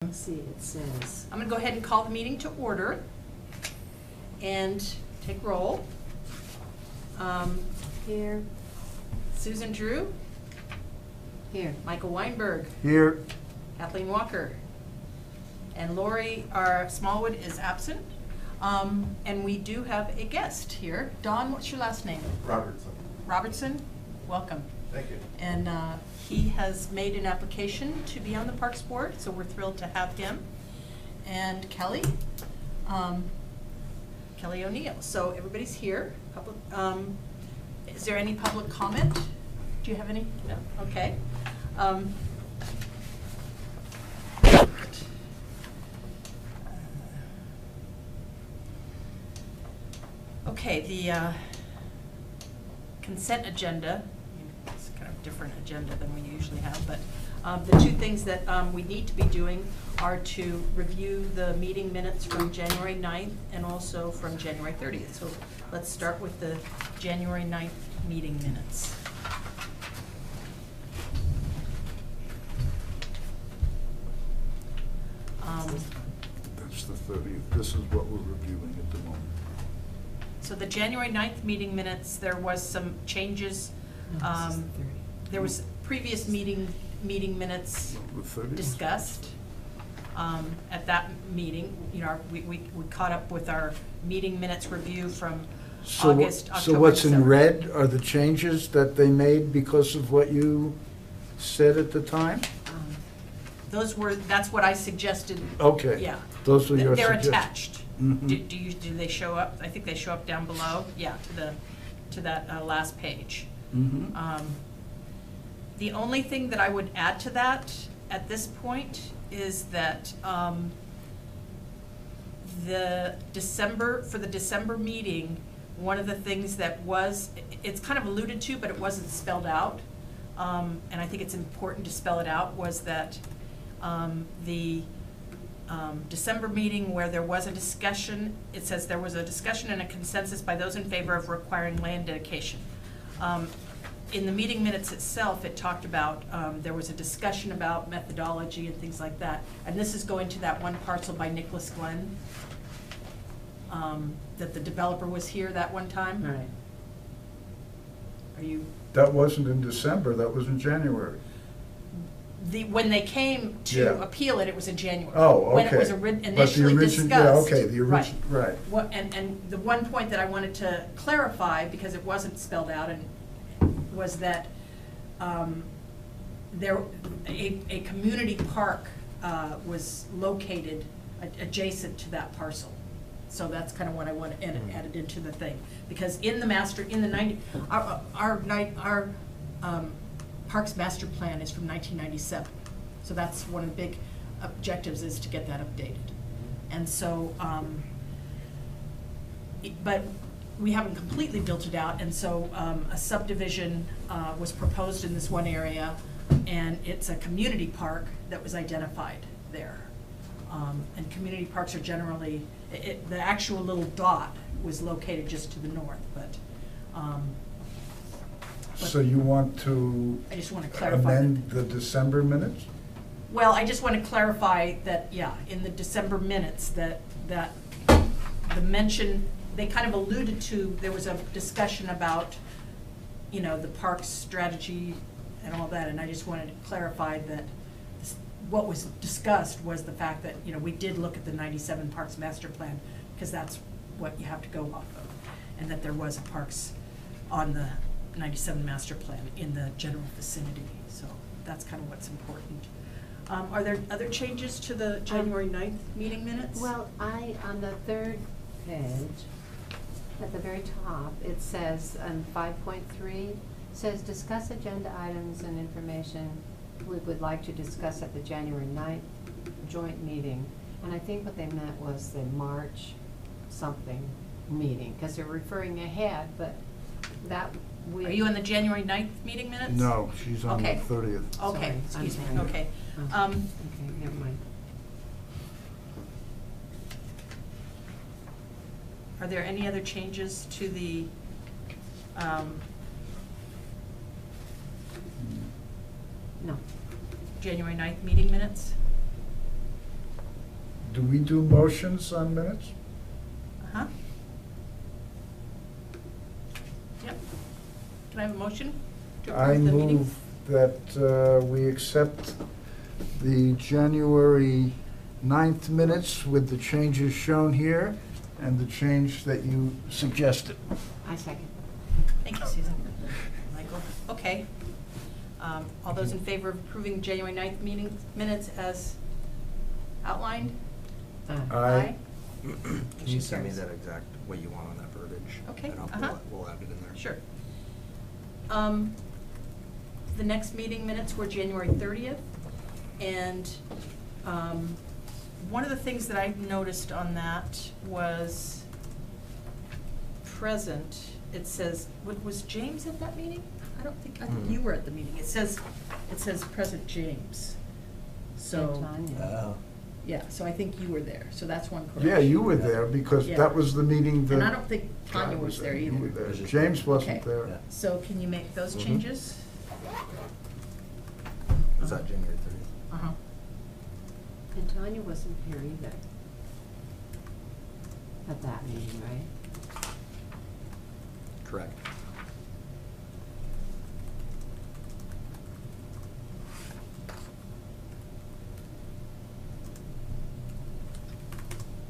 Let's see, it says. I'm going to go ahead and call the meeting to order and take roll. Here. Susan Drew, Here. Michael Weinberg, Here. Kathleen Walker, and Lori Smallwood is absent. And we do have a guest here. Don, what's your last name? Robertson. Robertson, welcome. Thank you. And he has made an application to be on the Parks Board, so we're thrilled to have him. And Kelly, Kelly O'Neill. So everybody's here. Is there any public comment? Do you have any? No. Okay. Okay, the consent agenda, it's kind of different agenda than we usually have, but the two things that we need to be doing are to review the meeting minutes from January 9th and also from January 30th. So let's start with the January 9th meeting minutes. That's the 30th. This is what we're reviewing at the moment. So the January 9th meeting minutes, there was some changes. No, this is the 30th. There was previous meeting minutes The 30th? discussed at that meeting. You know, we caught up with our meeting minutes review from August, October, So what's in December. red are the changes that they made because of what you said at the time? That's what I suggested. Okay. Yeah. Those were your They're suggestions. attached. Mhm. Do they show up? I think they show up down below. Yeah, to that last page. Mhm. The only thing that I would add to that at this point is that for the December meeting, one of the things that it's kind of alluded to, but it wasn't spelled out, and I think it's important to spell it out, was that the December meeting where there was a discussion, it says there was a discussion and a consensus by those in favor of requiring land dedication. In the meeting minutes itself, it talked about, there was a discussion about methodology and things like that. And this is going to that one parcel by Nicholas Glenn, that the developer was here that one time. Right. Are you? That wasn't in December, that was in January. When they came to Yeah. appeal it, it was in January. Oh, When it okay. was But the initially origin- discussed. Yeah, okay, the Right. original, right. And the one point that I wanted to clarify, because it wasn't spelled out, and was that a community park was located adjacent to that parcel. So that's kind of what I want added into the thing, because in the our Parks Master Plan is from 1997. So that's one of the big objectives, is to get that updated. And so, but we haven't completely built it out, and so a subdivision was proposed in this one area, and it's a community park that was identified there. And community parks are generally, the actual little dot was located just to the north, but So you want to I just want to clarify. amend the December minutes? Well, I just want to clarify that, yeah, in the December minutes, that the mention, they kind of alluded to, there was a discussion about, you know, the park's strategy and all that, and I just wanted to clarify that what was discussed was the fact that, you know, we did look at the 97 Parks Master Plan, because that's what you have to go off of, and that there was a parks on the 97 Master Plan in the general vicinity, so that's kind of what's important. Are there other changes to the January 9th meeting minutes? Well, on the third page, at the very top, it says, on 5.3, says discuss agenda items and information we would like to discuss at the January 9th joint meeting. And I think what they meant was the March something meeting, because they're referring ahead, but that we. Are you on the January 9th meeting minutes? No, she's on the Okay. 30th. Okay, Sorry, excuse me, I'm sorry. okay. Oh, okay, never mind. Are there any other changes to the No. January 9th meeting minutes? do we do motions on minutes? Uh-huh. Yep. Can I have a motion to I approve the meeting? move that we accept the January 9th minutes with the changes shown here and the change that you suggested. I second. Thank you, Susan. Michael, okay. All those in favor of approving January 9th meeting minutes as outlined? Aye. Can you send me that exact, what you want on that verbiage? Okay, And we'll add it in there. Sure. The next meeting minutes were January 30th, and one of the things that I noticed on that was present. It says, was James at that meeting? I think you were at the meeting. It says present James. So, yeah, so I think you were there, so that's one correction. Yeah, you were there because Yeah. that was the meeting that. And I don't think Tanya was there You were either. there. James wasn't Okay. there. Yeah. So can you make those Mhm. changes? Is that January 30th? Uh-huh. And Tanya wasn't here either. At that meeting, right? Correct.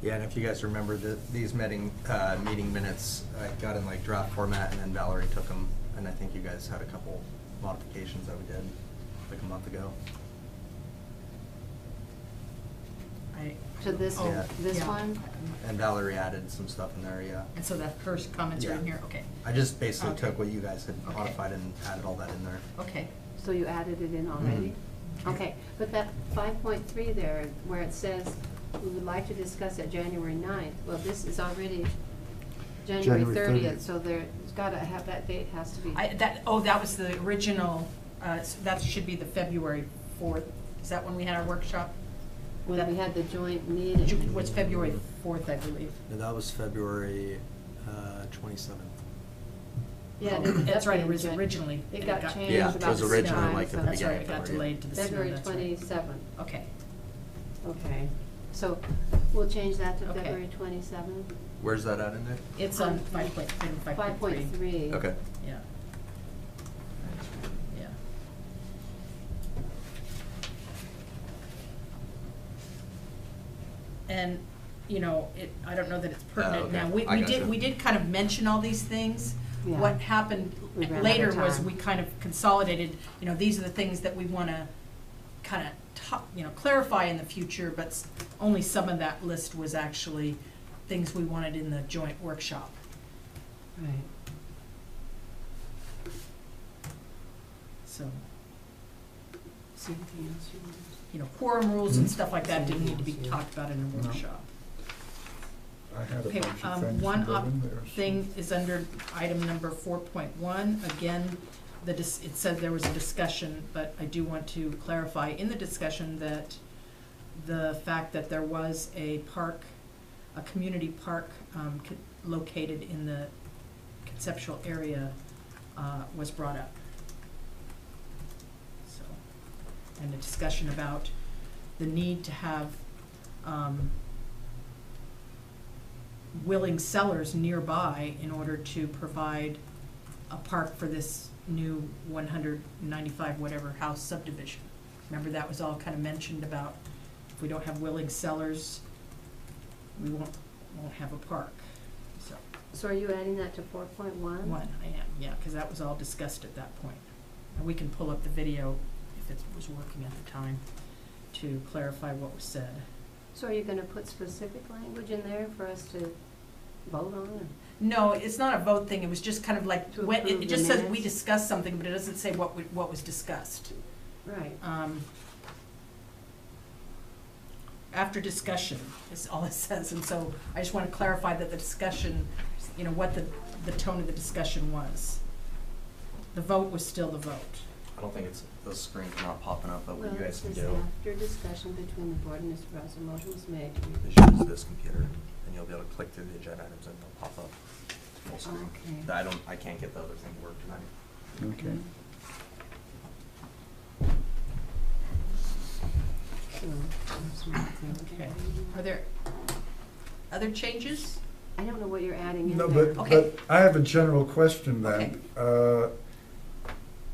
Yeah, and if you guys remember these meeting minutes, I got in like draft format and then Valerie took them, and I think you guys had a couple modifications that we did like a month ago. To this, Oh, this yeah. one? And Valerie added some stuff in there, yeah. And so that first comments are in Yeah. here, okay, I just basically Okay. took what you guys had Okay. modified and added all that in there. okay. So you added it in already? Mm-hmm. Okay, but that 5.3 there, where it says, we would like to discuss at January 9th, well, this is already January January 30th, so there's gotta have, that date has to be. That was the original, so that should be the February 4th. Is that when we had our workshop? When we had the joint meeting. What's February 4th, I believe? No, that was February 27th. Yeah, it ended That's up right, it being was originally. It got changed Yeah, it about was 6 originally times, like at so the That's right, beginning it got of delayed to the snow, February that's right. 27th, Okay, okay. So we'll change that to Okay. February 27th. Where's that at in there? it's on 5.3. 5.3. Okay. Yeah. Yeah. And, you know, I don't know that it's pertinent okay. now. I gotcha. We did kind of mention all these things. Yeah. What happened We ran out of later was time. we kind of consolidated, you know, these are the things that we want to kind of, clarify in the future, but only some of that list was actually things we wanted in the joint workshop. Right. So, See anything else you want? you know, quorum rules and Mhm. stuff like that didn't need to be Yeah. talked about in a No. workshop. I had a Okay, bunch of things one to go in there. so- thing is under item number 4.1, again, it said there was a discussion, but I do want to clarify in the discussion that the fact that there was a park, a community park located in the Conceptual area was brought up. So, and a discussion about the need to have willing sellers nearby in order to provide a park for this new 195 whatever house subdivision. Remember that was all kind of mentioned about if we don't have willing sellers, we won't have a park. So, So are you adding that to 4.1? I am, yeah, because that was all discussed at that point. And we can pull up the video if it was working at the time to clarify what was said. So are you gonna put specific language in there for us to vote on? Or- No, it's not a vote thing, it was just kind of like, To when, approve it the just says we minutes? discussed something, but it doesn't say what was discussed. Right. After discussion is all it says, and so I just want to clarify that the discussion, you know, what the tone of the discussion was. The vote was still the vote. I don't think it's, the screen's not popping up, but what Well, you it guys can says do after discussion between the board and Mr. Rouse, a motion was made to is re- use this computer, and you'll be able to click through the agenda items and they'll pop up full screen. Okay. I can't get the other thing to work tonight. Okay. Okay. Are there other changes? I don't know what you're adding in No, there. Okay. but I have a general question then.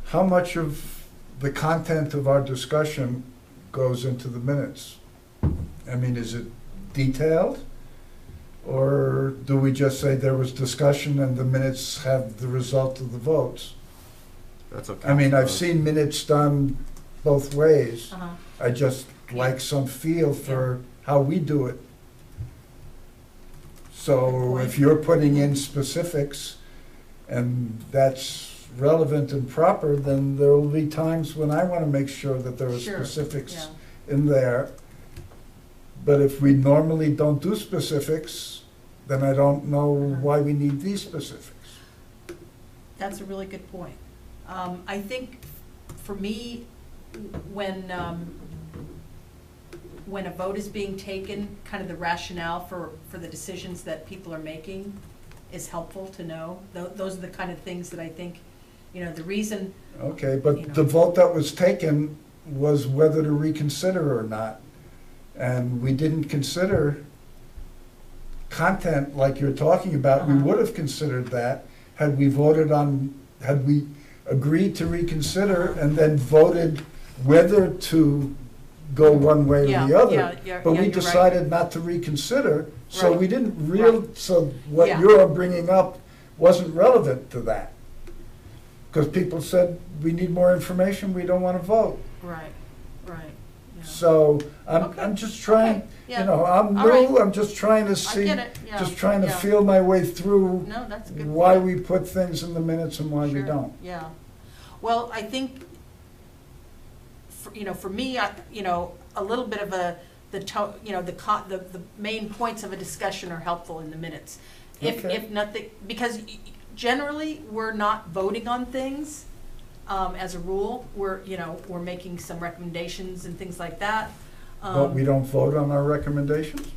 How much of the content of our discussion goes into the minutes? I mean, is it detailed? Or do we just say there was discussion and the minutes have the result of the votes? That's okay. I mean, I've seen minutes done both ways. Uh-huh. I just like some feel for how we do it. Good So point. if you're putting in specifics and that's relevant and proper, then there will be times when I want to make sure that there are Sure. specifics Yeah. in there. But if we normally don't do specifics, then I don't know why we need these specifics. That's a really good point. I think for me, when a vote is being taken, kind of the rationale for the decisions that people are making is helpful to know. Those are the kind of things that I think, the reason, Okay, You but know. the vote that was taken was whether to reconsider or not. And we didn't consider content like you're talking about. We Uh-huh. would have considered that had we agreed to reconsider and then voted whether to go one way or the Yeah, other. yeah, But we you're right. decided not to reconsider, so Right. we didn't Right. so what Yeah. you're bringing up wasn't relevant to that. Because people said, we need more information, we don't want to vote. right, yeah. So Okay. I'm just trying, Okay, yeah. I'm All right. new, I'm just trying to I see, get it, yeah. just trying to yeah. feel my way through No, that's a good. why point. we put things in the minutes and why we Sure, don't. Yeah. Well, I think, for me, a little bit of the main points of a discussion are helpful in the minutes. If Okay. nothing, because generally, we're not voting on things, as a rule. We're making some recommendations and things like that. But we don't vote on our recommendations?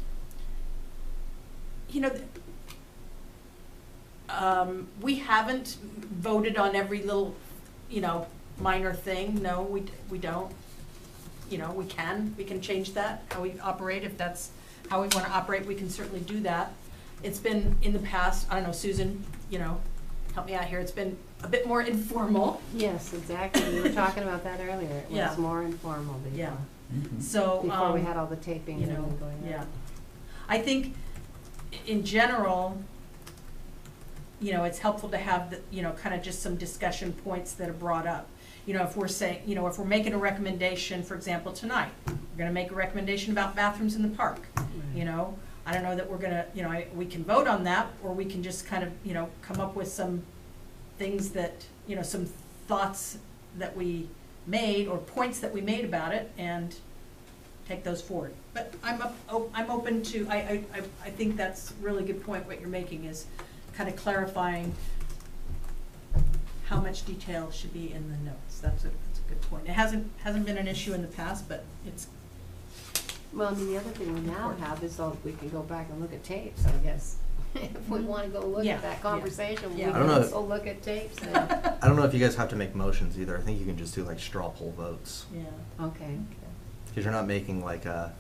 We haven't voted on every little, minor thing. No, we don't. We can change that, how we operate. If that's how we want to operate, we can certainly do that. It's been in the past, I don't know, Susan, help me out here. It's been a bit more informal. Yes, exactly. We were talking about that earlier. It Yeah. was more informal before. Yeah. Mhm. So. Before we had all the taping and everything going on. Yeah. I think in general, it's helpful to have kind of just some discussion points that are brought up. If we're saying, if we're making a recommendation, for example, tonight, we're gonna make a recommendation about bathrooms in the park. Right. I don't know that we're gonna, we can vote on that, or we can just kind of, come up with some things that, some thoughts that we made, or points that we made about it, and take those forward. But I'm open to, I think that's a really good point, what you're making, is kind of clarifying how much detail should be in the notes. That's a good point. It hasn't been an issue in the past, but it's, Well, the other thing we now have is we can go back and look at tapes, I guess. If we want to go look Yeah, at that yeah, conversation, we yeah. I don't know can if- go look at tapes and, I don't know if you guys have to make motions either. I think you can just do like straw poll votes. yeah. okay. Because you're not making like a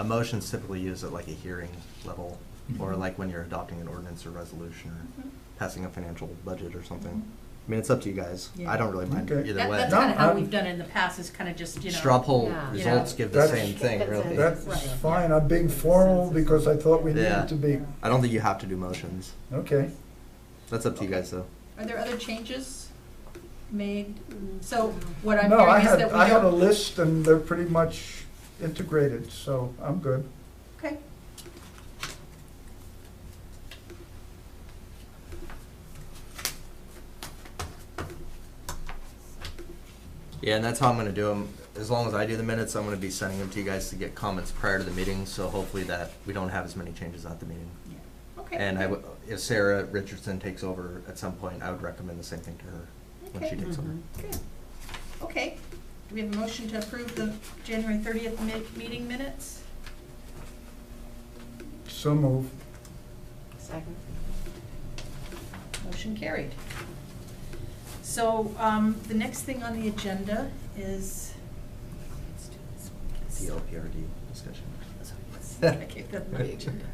motion's typically used at like a hearing level, or like when you're adopting an ordinance or resolution, or Mhm. passing a financial budget or something. Mhm. I mean, it's up to you guys. Yeah. I don't really mind Okay. either That- way. That's No, kind of how I'm- we've done it in the past, is kind of just, Straw poll Yeah. results give the That's- same thing, really. That's- That's Right. fine, I'm being formal because I thought we Yeah. needed to be. I don't think you have to do motions. Okay. That's up to you Okay. guys, though. Are there other changes made? So what I'm No, hearing is that we I had a don't. list and they're pretty much integrated, so I'm good. Okay. Yeah, and that's how I'm gonna do them. As long as I do the minutes, I'm gonna be sending them to you guys to get comments prior to the meeting, so hopefully that we don't have as many changes at the meeting. Yeah. Okay. And if Sarah Richardson takes over at some point, I would recommend the same thing to her when she Okay. takes over. Mhm. Good. Okay. Do we have a motion to approve the January 30th meeting minutes? So move. Second. Motion carried. So, the next thing on the agenda is, let's do this one, The OPRD discussion. Okay, that's my agenda.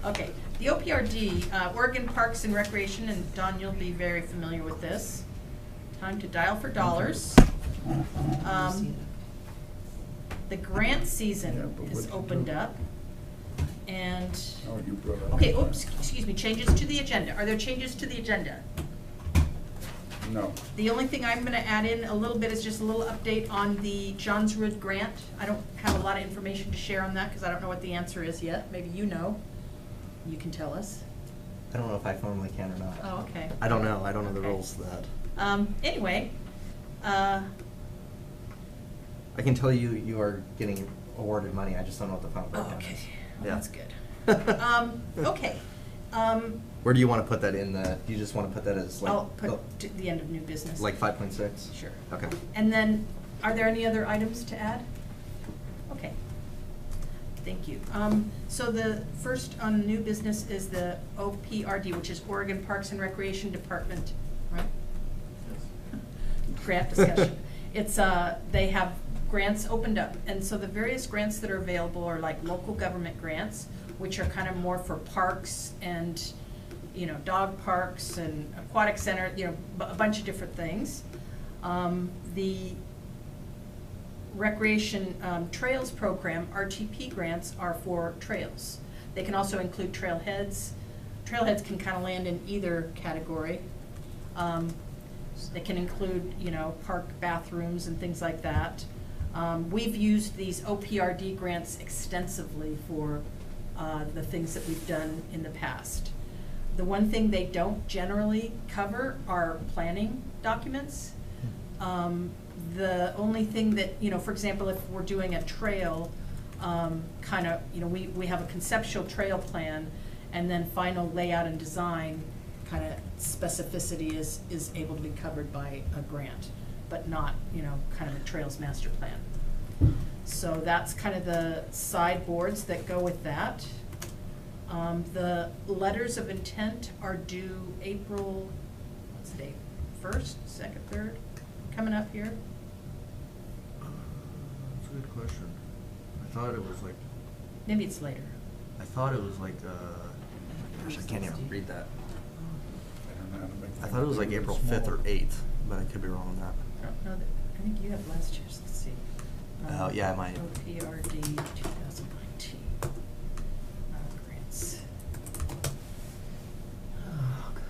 Okay, the OPRD, Oregon Parks and Recreation, and Don, you'll be very familiar with this. Time to dial for dollars. The grant season Yeah, but is what'd you opened do? up, and, Oh, you brought up. okay, oops, excuse me, changes to the agenda. Are there changes to the agenda? No. The only thing I'm gonna add in a little bit is just a little update on the Johnsrud grant. I don't have a lot of information to share on that, because I don't know what the answer is yet. Maybe you know. You can tell us. I don't know if I formally can or not. Oh, okay. I don't know. I don't know the Okay. rules to that. Anyway, I can tell you you are getting awarded money. I just don't know what the final breakdown okay, is. well, Yeah. that's good. Okay. Where do you want to put that in the? Do you just want to put that as like? I'll put to the end of new business. Like 5.6. Sure. Okay. And then, are there any other items to add? Okay. Thank you. So the first on new business is the OPRD, which is Oregon Parks and Recreation Department, right? Grant discussion. It's, they have grants opened up, and so the various grants that are available are like local government grants, which are kind of more for parks and, you know, dog parks and aquatic center, you know, a bunch of different things. The Recreation Trails Program, RTP grants, are for trails. They can also include trailheads. Trailheads can kind of land in either category. They can include, you know, park bathrooms and things like that. We've used these OPRD grants extensively for the things that we've done in the past. The one thing they don't generally cover are planning documents. The only thing that, you know, for example, if we're doing a trail, kind of, you know, we have a conceptual trail plan, and then final layout and design kind of specificity is able to be covered by a grant, but not, you know, kind of a trails master plan. So that's kind of the sideboards that go with that. The letters of intent are due April, what's the date, 1st, 2nd, 3rd, coming up here. That's a good question. I thought it was like, Maybe it's later. I thought it was like, Gosh, I can't even read that. I don't know how to make I thought it was like April 5th or 8th, but I could be wrong on that. I don't know that, I think you have last year's, let's see. Oh, yeah, I might. OPRD 2019. Grants. Oh, God.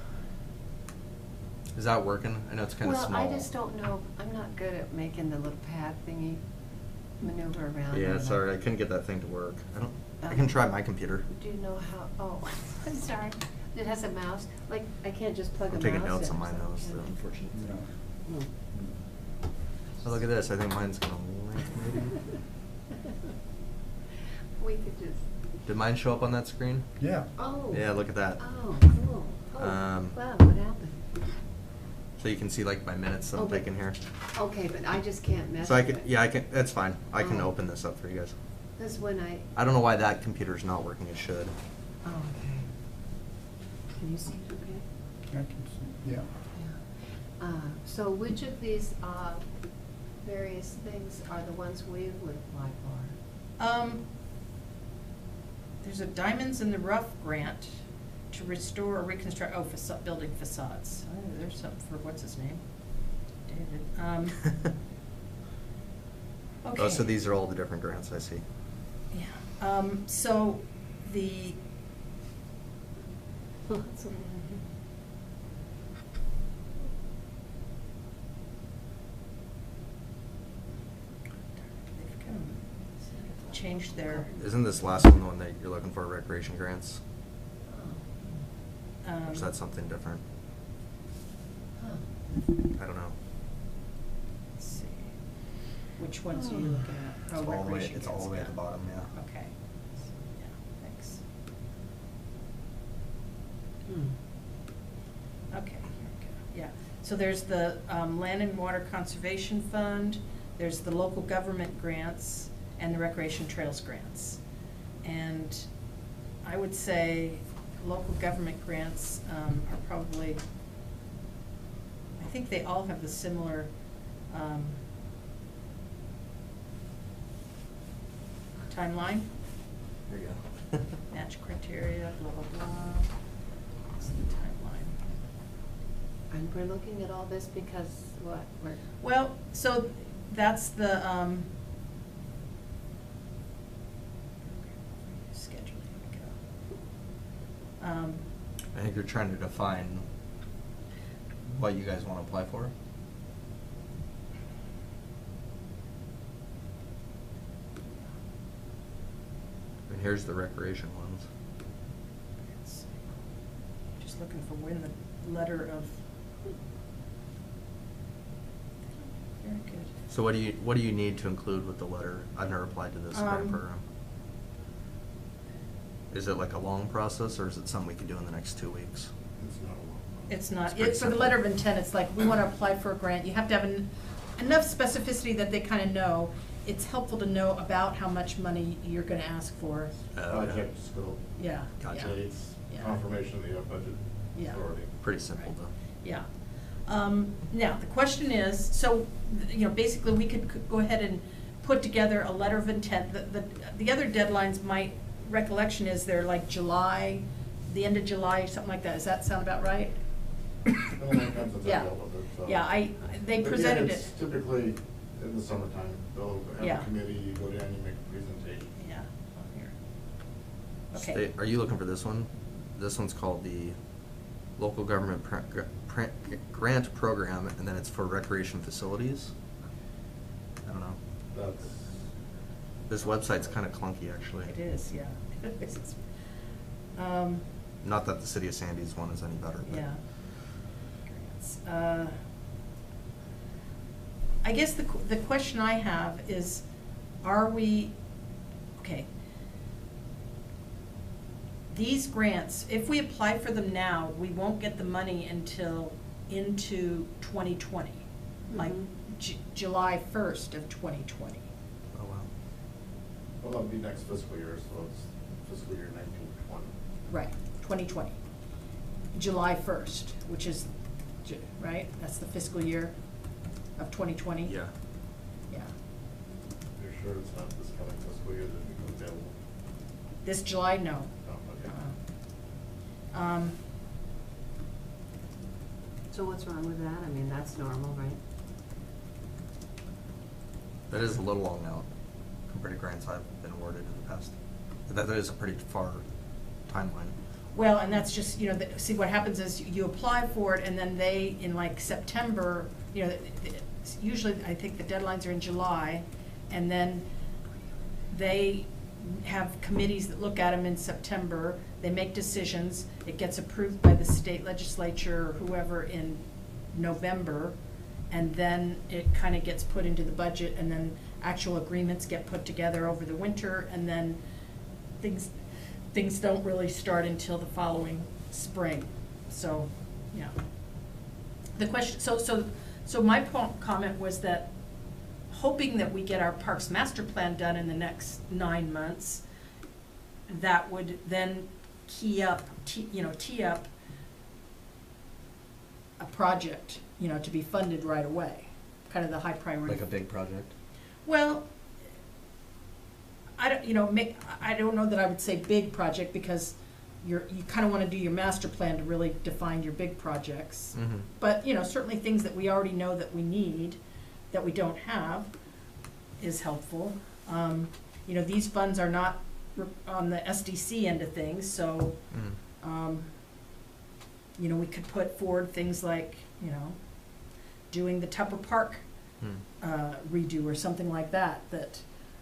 Is that working? I know it's kind of small. Well, I just don't know, I'm not good at making the little pad thingy maneuver around. Yeah, on that. sorry, I couldn't get that thing to work. I can try my computer. Do you know how, oh, I'm sorry, it has a mouse, like, I can't just plug a I'm mouse in. taking notes on or my something, notes, can though, I? unfortunately. No. Hmm. Oh, look at this. I think mine's gonna link, maybe. We could just, Did mine show up on that screen? Yeah. oh. Yeah, look at that. Oh, cool. Oh, wow, what happened? So you can see like my minutes that I'm Okay. taking here. Okay, but I just can't mess So I with can, it. yeah, I can, that's fine. I can Oh. open this up for you guys. This is when I don't know why that computer's not working. It should. oh, okay. Can you see it okay? I can see, yeah. Yeah. So which of these, various things are the ones we would apply for? There's a Diamonds in the Rough grant to restore or reconstruct, building facades. Oh, there's something for, what's his name? David. Okay. Oh, so these are all the different grants I see. Yeah, so the, Lots of them. they've kind of changed their, Isn't this last one the one that you're looking for, recreation grants? Or is that something different? Huh. I don't know. let's see, which ones are you looking at? Oh, It's all the way, recreation it's all the way at the grants, bottom, yeah. yeah. Okay, yeah, thanks. Okay, here we go, yeah. So there's the Land and Water Conservation Fund, there's the local government grants, and the Recreation Trails grants. And I would say local government grants are probably, I think they all have the similar timeline, There you go. match criteria, blah, blah, blah. What's the timeline? And we're looking at all this because what, we're, Well, so that's the, schedule, here we go. I think you're trying to define what you guys want to apply for. And here's the recreation ones. Let's see. Just looking for when the letter of. Very good. So what do you need to include with the letter? I've never applied to this grant program. Is it like a long process, or is it something we could do in the next 2 weeks? It's not a long one. It's not, It's pretty for the simple. letter of intent, it's like, we want to apply for a grant, you have to have enough specificity that they kind of know. It's helpful to know about how much money you're going to ask for. Project scope, Yeah, Gotcha. yeah, dates, Yeah. confirmation of the budget Yeah. authority. Pretty simple Right. though. yeah. Now, the question is, so, basically, we could go ahead and put together a letter of intent. The other deadlines, my recollection is they're like July, the end of July, something like that. Does that sound about right? It only depends on the Yeah. deal with it, so. Yeah, they Again, presented it's it. typically in the summertime, they'll Yeah. have a committee, you go down, you make a presentation. Yeah, on here. Okay. State, are you looking for this one? This one's called the Local Government Grant Program, and then it's for recreation facilities. I don't know. That's, This website's kind of clunky, actually. It is, yeah. Not that the City of Sandy's one is any better, but. Yeah. Grants. I guess the question I have is, are we, okay. These grants, if we apply for them now, we won't get the money until into 2020, like Mhm. July 1st of 2020. Oh, wow. well, that'll be next fiscal year, so it's fiscal year 1920. Right, 2020. July 1st, which is, right? That's the fiscal year of 2020? Yeah. Yeah. You're sure it's not this coming fiscal year that becomes available? This July, no. Oh, okay. so what's wrong with that? I mean, that's normal, right? That is a little long out compared to grants I've been awarded in the past. That is a pretty far timeline. Well, and that's just, see, what happens is you apply for it, and then they, in like September, usually, I think the deadlines are in July, and then they have committees that look at them in September, they make decisions, it gets approved by the state legislature or whoever in November, and then it kind of gets put into the budget, and then actual agreements get put together over the winter, and then things don't really start until the following spring. So, yeah. The question, so my comment was that, hoping that we get our Parks Master Plan done in the next 9 months, that would then tee up a project, to be funded right away, kind of the high priority. Like a big project? Well, I don't know that I would say big project, because you kind of want to do your master plan to really define your big projects. Mm-hmm. But, certainly things that we already know that we need, that we don't have, is helpful. These funds are not on the SDC end of things, so, we could put forward things like, doing the Tupper Park redo or something like that,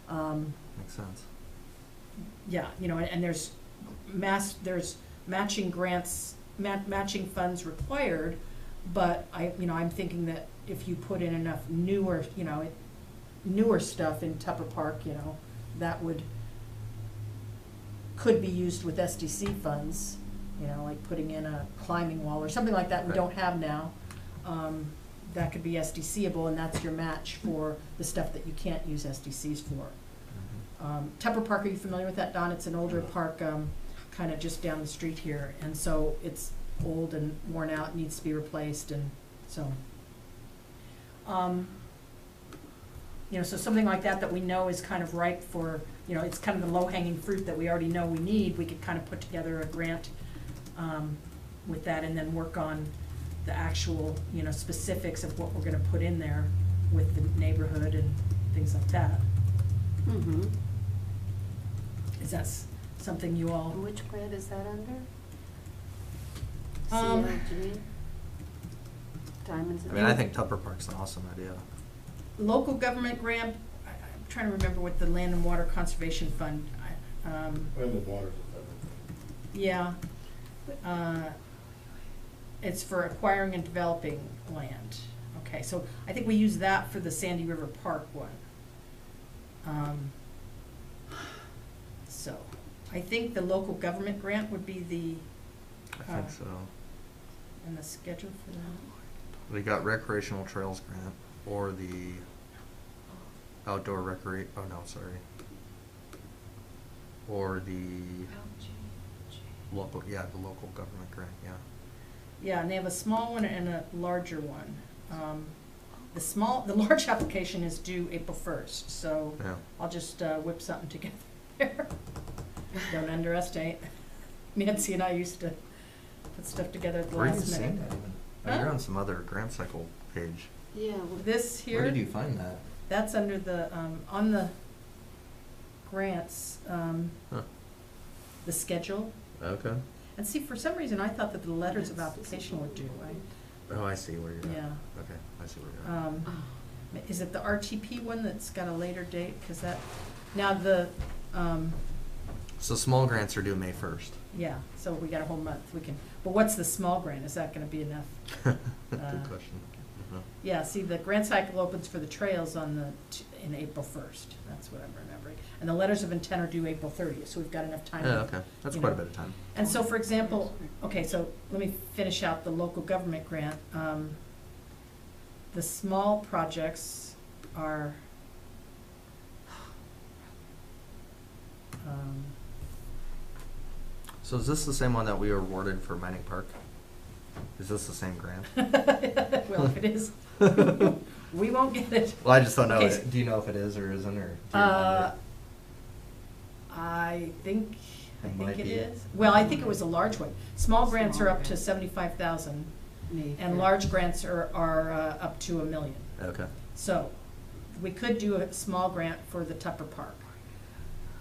Makes sense. yeah, and there's matching grants, matching funds required, but I'm thinking that if you put in enough newer stuff in Tupper Park, that could be used with SDC funds, like putting in a climbing wall or something like that we Right. don't have now. That could be SDCable, and that's your match for the stuff that you can't use SDCs for. Tupper Park, are you familiar with that, Don? It's an older park, kind of just down the street here, and so it's old and worn out, needs to be replaced, and so. So something like that we know is kind of ripe for you know, it's kind of the low-hanging fruit that we already know we need, we could kind of put together a grant with that and then work on the actual, you know, specifics of what we're gonna put in there with the neighborhood and things like that. Mm-hmm. Is that something you all? And which grant is that under? Um, CLG? Diamonds I and mean, I think Tupper Park's an awesome idea. Local government grant, I'm trying to remember what the Land and Water Conservation Fund, Land and water is everything. yeah. It's for acquiring and developing land. Okay, so I think we use that for the Sandy River Park one. So, I think the local government grant would be the, I think so. and the schedule for that. We got recreational trails grant or the outdoor oh no, sorry. Or the local, yeah, the local government grant, yeah. Yeah, and they have a small one and a larger one. The large application is due April 1st, so Yeah. I'll just whip something together there. Don't underestimate. Nancy and I used to put stuff together at the Where are you last minute. seeing that even? Oh, Huh? you're on some other grant cycle page. Yeah, well, This here. Where did you find that? That's under the, on the grants, Huh. the schedule. Okay. And see, for some reason, I thought that the letters of application were due, right? Oh, I see where you're at. Yeah. Okay, I see where you're at. Is it the RTP one that's got a later date? Because that, now the, So small grants are due May 1st. yeah, so we got a whole month. We can, but what's the small grant? Is that gonna be enough? Good question. Uh-huh. Yeah, see, the grant cycle opens for the trails on in April 1st. That's what I'm remembering. And the letters of intent are due April 30th, so we've got enough time. Yeah, okay. That's you quite a know. bit of time. And so, for example, okay, so let me finish out the local government grant. The small projects are, So is this the same one that we were awarded for Mining Park? Is this the same grant? well, if it is, we won't get it. Well, I just don't know. Okay. Do you know if it is or isn't, or? do you remember? I think might it be. is. Well, I think it was a large one. Small grants are up to 75,000, me. and large grants are up to $1 million. Okay. So, we could do a small grant for the Tupper Park.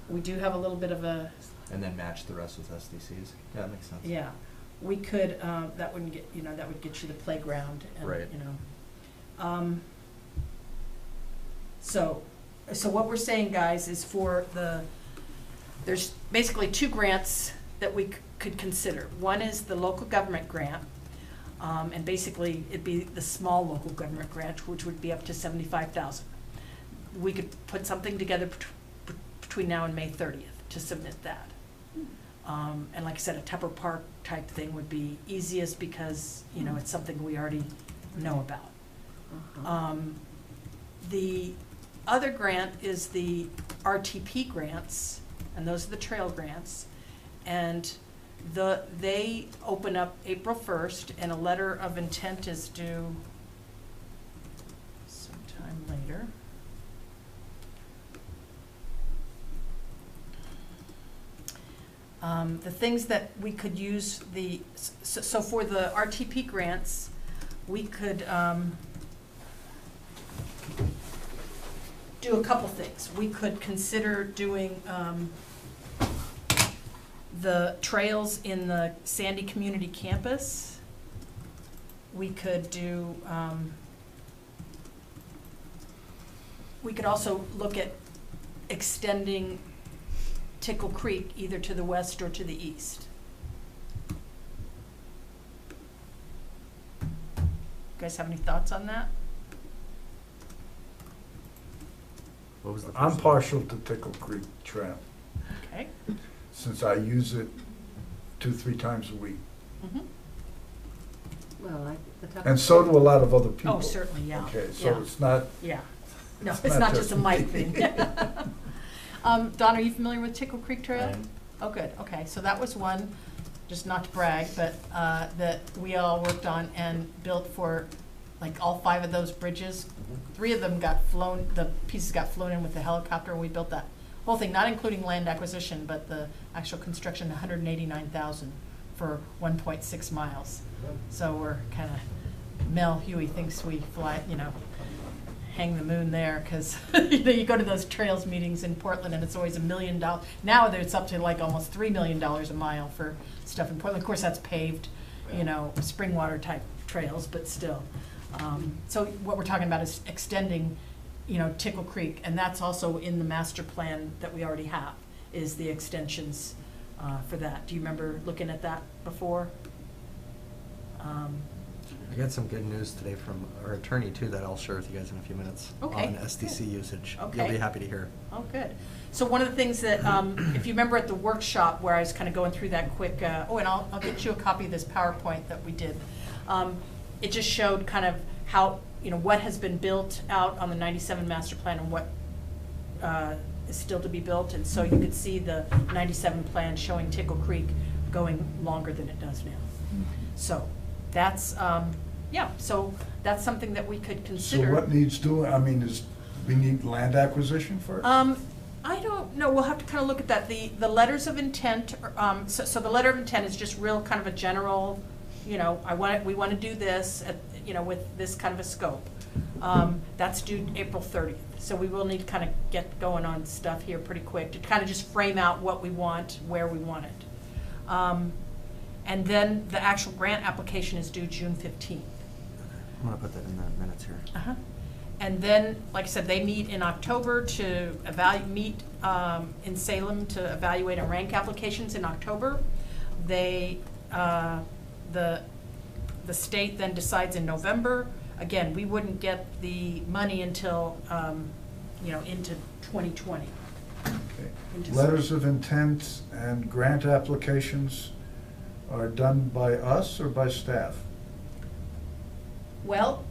We do have a little bit of a, And then match the rest with SDCs? Yeah, that makes sense. yeah, we could, that wouldn't get, you know, that would get you the playground and, Right. you know. So what we're saying, guys, is for there's basically two grants that we could consider. One is the local government grant, and basically it'd be the small local government grant, which would be up to 75,000. We could put something together between now and May 30th to submit that. And like I said, a Tupper Park type thing would be easiest because, you know, it's something we already know about. The other grant is the RTP grants, and those are the trail grants. And they open up April 1st, and a letter of intent is due sometime later. The things that we could use so for the RTP grants, we could do a couple things. We could consider doing the trails in the Sandy Community Campus. We could do, we could also look at extending Tickle Creek either to the west or to the east. You guys have any thoughts on that? What was the first I'm one? partial to Tickle Creek Trail, Okay. since I use it 2-3 times a week. Mm-hmm. Well, the top. And so do a lot of other people. Oh, certainly, yeah. Okay, Yeah. so it's not, Yeah. No, It's it's not not just just a Mike me. thing. Don, are you familiar with Tickle Creek Trail? I am. Oh, good, okay, so that was one, just not to brag, but that we all worked on and built for, like, all 5 of those bridges. 3 of them got flown, the pieces got flown in with the helicopter, and we built that whole thing, not including land acquisition, but the actual construction, 189,000 for 1.6 miles. So we're kind of, Mel Huey thinks we fly, hang the moon there, because you go to those trails meetings in Portland and it's always $1 million. Now it's up to like almost $3 million a mile for stuff in Portland. Of course, that's paved, spring water type trails, but still. So what we're talking about is extending, Tickle Creek, and that's also in the master plan that we already have, is the extensions for that. Do you remember looking at that before? I got some good news today from our attorney too that I'll share with you guys in a few minutes. Okay, On SDC good. usage. Okay. You'll be happy to hear. Oh, good. So one of the things that, if you remember at the workshop where I was kind of going through that quick, and I'll get you a copy of this PowerPoint that we did. It just showed kind of how, what has been built out on the 97 master plan and what is still to be built. And so you could see the 97 plan showing Tickle Creek going longer than it does now. So that's, so that's something that we could So consider. what needs doing, we need land acquisition for it? I don't know, we'll have to kind of look at that. The letters of intent, so the letter of intent is just real kind of a general, we want to do this, with this kind of a scope. That's due April 30th. So we will need to kind of get going on stuff here pretty quick to kind of just frame out what we want, where we want it. And then the actual grant application is due June 15th. I'm gonna put that in the minutes here. Uh-huh. And then, like I said, they meet in October to meet in Salem to evaluate and rank applications in October. They, the state then decides in November. Again, we wouldn't get the money until, into 2020. Okay. Letters of intent and grant applications are done by us or by staff? Well,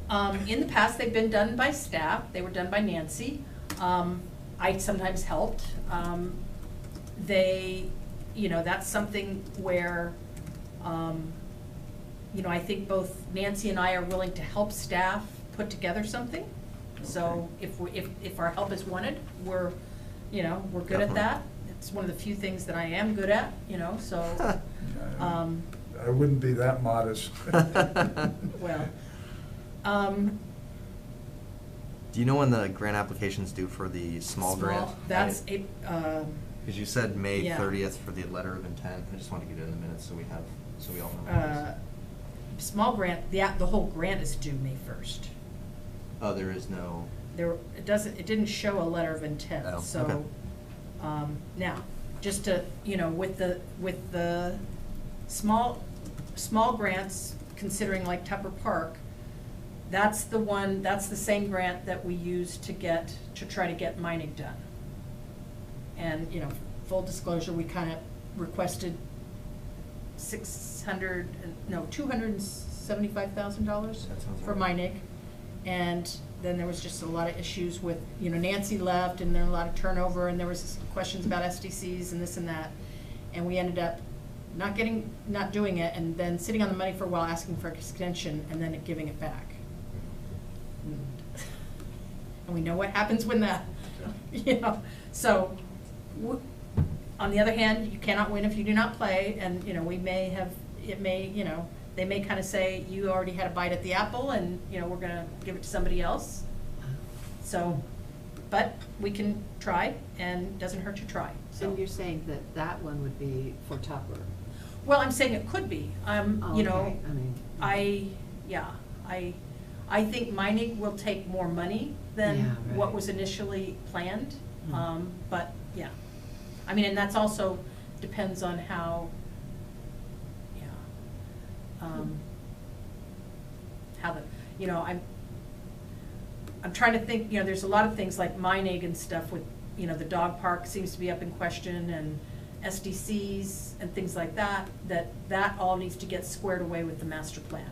in the past, they've been done by staff. They were done by Nancy. I sometimes helped. That's something where, I think both Nancy and I are willing to help staff put together something. So if our help is wanted, we're good at that. It's one of the few things that I am good at, so. I wouldn't be that modest. Well. Do you know when the grant application's due for the small grant? That's Because you said May Yeah. 30th for the letter of intent. I just want to get it in the minutes so we all know what it is. small grant, the whole grant is due May 1st. Oh, there is no. It didn't show a letter of intent, Oh, so, okay. Now, just to, with the small grants, considering like Tupper Park, that's the same grant that we used to try to get mining done. And, full disclosure, we kind of requested $275,000 for right. mining. And then there was just a lot of issues with, Nancy left and there were a lot of turnover and there was questions about SDCs and this and that. And we ended up not doing it and then sitting on the money for a while asking for extension and then giving it back. And we know what happens when that, so on the other hand, you cannot win if you do not play, and, they may kind of say, you already had a bite at the apple, and, we're gonna give it to somebody else. So, but we can try, and it doesn't hurt to try, so. And you're saying that one would be for Tupper? Well, I'm saying it could be, Okay. I think mining will take more money than Yeah, right. what was initially planned, Mm. but, yeah. And that's also depends on how, I'm trying to think, there's a lot of things like mining and stuff with, the dog park seems to be up in question, and SDCs and things like that, that all needs to get squared away with the master plan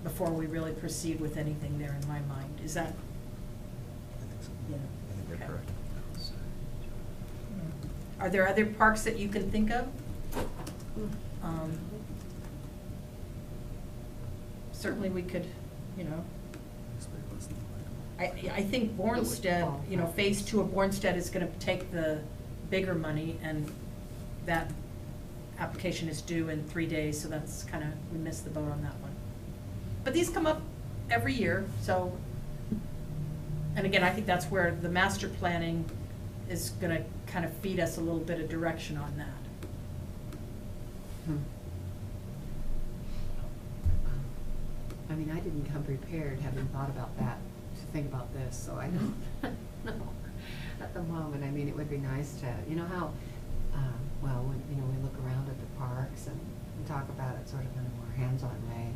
before we really proceed with anything there in my mind. Is that? I think so. Yeah. I think you're Okay. correct. Are there other parks that you can think of? Certainly we could, I think Bornstedt, phase 2 of Bornstedt is gonna take the bigger money, and that application is due in 3 days, so that's kind of, we missed the boat on that one. But these come up every year, so, and again, I think that's where the master planning is gonna kind of feed us a little bit of direction on that. I mean, I didn't come prepared, having thought about that, to think about this, so I don't know at the moment. I mean, it would be nice to, you know how, well, when, you know, we look around at the parks and we talk about it sort of in a more hands-on way.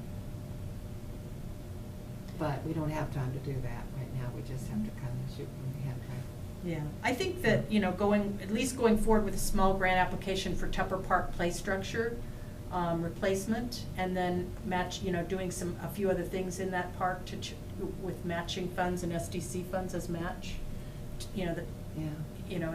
But we don't have time to do that right now. We just have to kind of shoot from the hip, right? Yeah, I think that, you know, at least going forward with a small grant application for Tupper Park play structure replacement, and then doing a few other things in that park with matching funds and SDC funds as match. You know,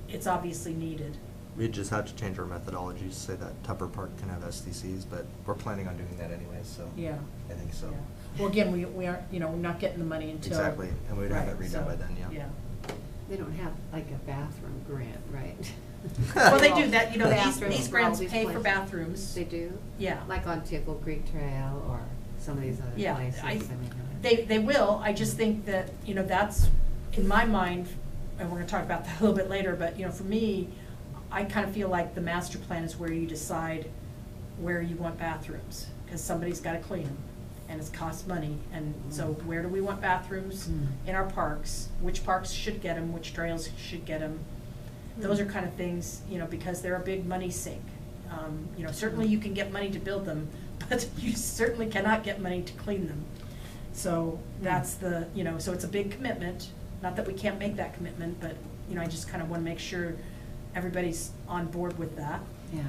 it's obviously needed. We just had to change our methodology to say that Tupper Park can have SDCs, but we're planning on doing that anyway, so. Yeah. I think so. Yeah. Well, again, we aren't, we're not getting the money until. Exactly, and we'd have it right, redone so, by then, yeah. Yeah. They don't have like a bathroom grant, right? Well, they do that, Bathrooms these for all grants these pay for places. bathrooms. They do? Yeah. Like on Tickle Creek Trail or some of these other Yeah, places? I mean, They will, I just think that, that's, in my mind, and we're gonna talk about that a little bit later, but, for me, I kind of feel like the master plan is where you decide where you want bathrooms, because somebody's gotta clean them, and it's cost money, and so where do we want bathrooms in our parks? Which parks should get them, which trails should get them? Those are kind of things, because they're a big money sink. Certainly you can get money to build them, but you certainly cannot get money to clean them. So that's the, so it's a big commitment. Not that we can't make that commitment, but, I just kind of want to make sure everybody's on board with that. Yeah.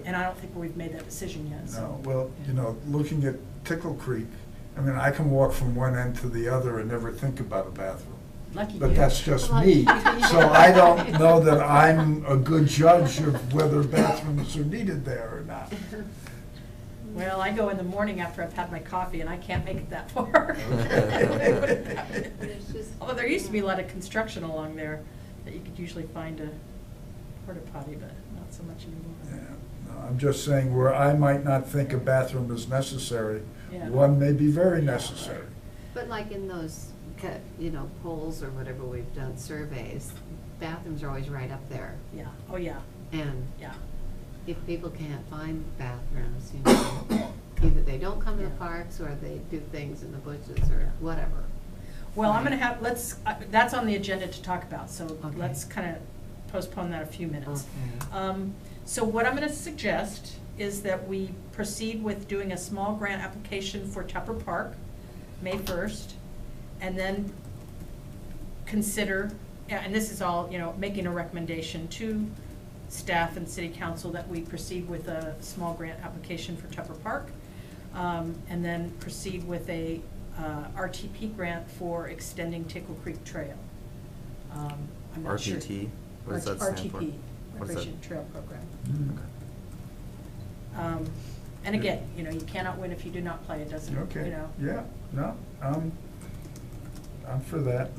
And I don't think we've made that decision yet, so. No, well, looking at Tickle Creek, I mean, I can walk from one end to the other and never think about a bathroom. Lucky you. But that's just Lucky me, you. so I don't know that I'm a good judge of whether bathrooms are needed there or not. Well, I go in the morning after I've had my coffee, and I can't make it that far. There's just- Although there used to be a lot of construction along there, that you could usually find a porta potty, but not so much Yeah, anymore. no, I'm just saying where I might not think a bathroom is necessary, Yeah. one may be very necessary. But like in those, polls or whatever we've done, surveys, bathrooms are always right up there. Yeah, oh, yeah, And yeah. if people can't find bathrooms, either they don't come to the Yeah. parks or they do things in the bushes or whatever. Well, I'm gonna have, that's on the agenda to talk about, so Okay. let's kind of postpone that a few minutes. Okay. So what I'm gonna suggest is that we proceed with doing a small grant application for Tupper Park, May 1st, and then consider, and this is all, making a recommendation to staff and city council that we proceed with a small grant application for Tupper Park, and then proceed with a RTP grant for extending Tickle Creek Trail. I'm not sure. RTT, what does that stand for? RTP, What is that? Recreation Trail Program. Okay. And again, you cannot win if you do not play, it doesn't, Okay, yeah, no, I'm for that.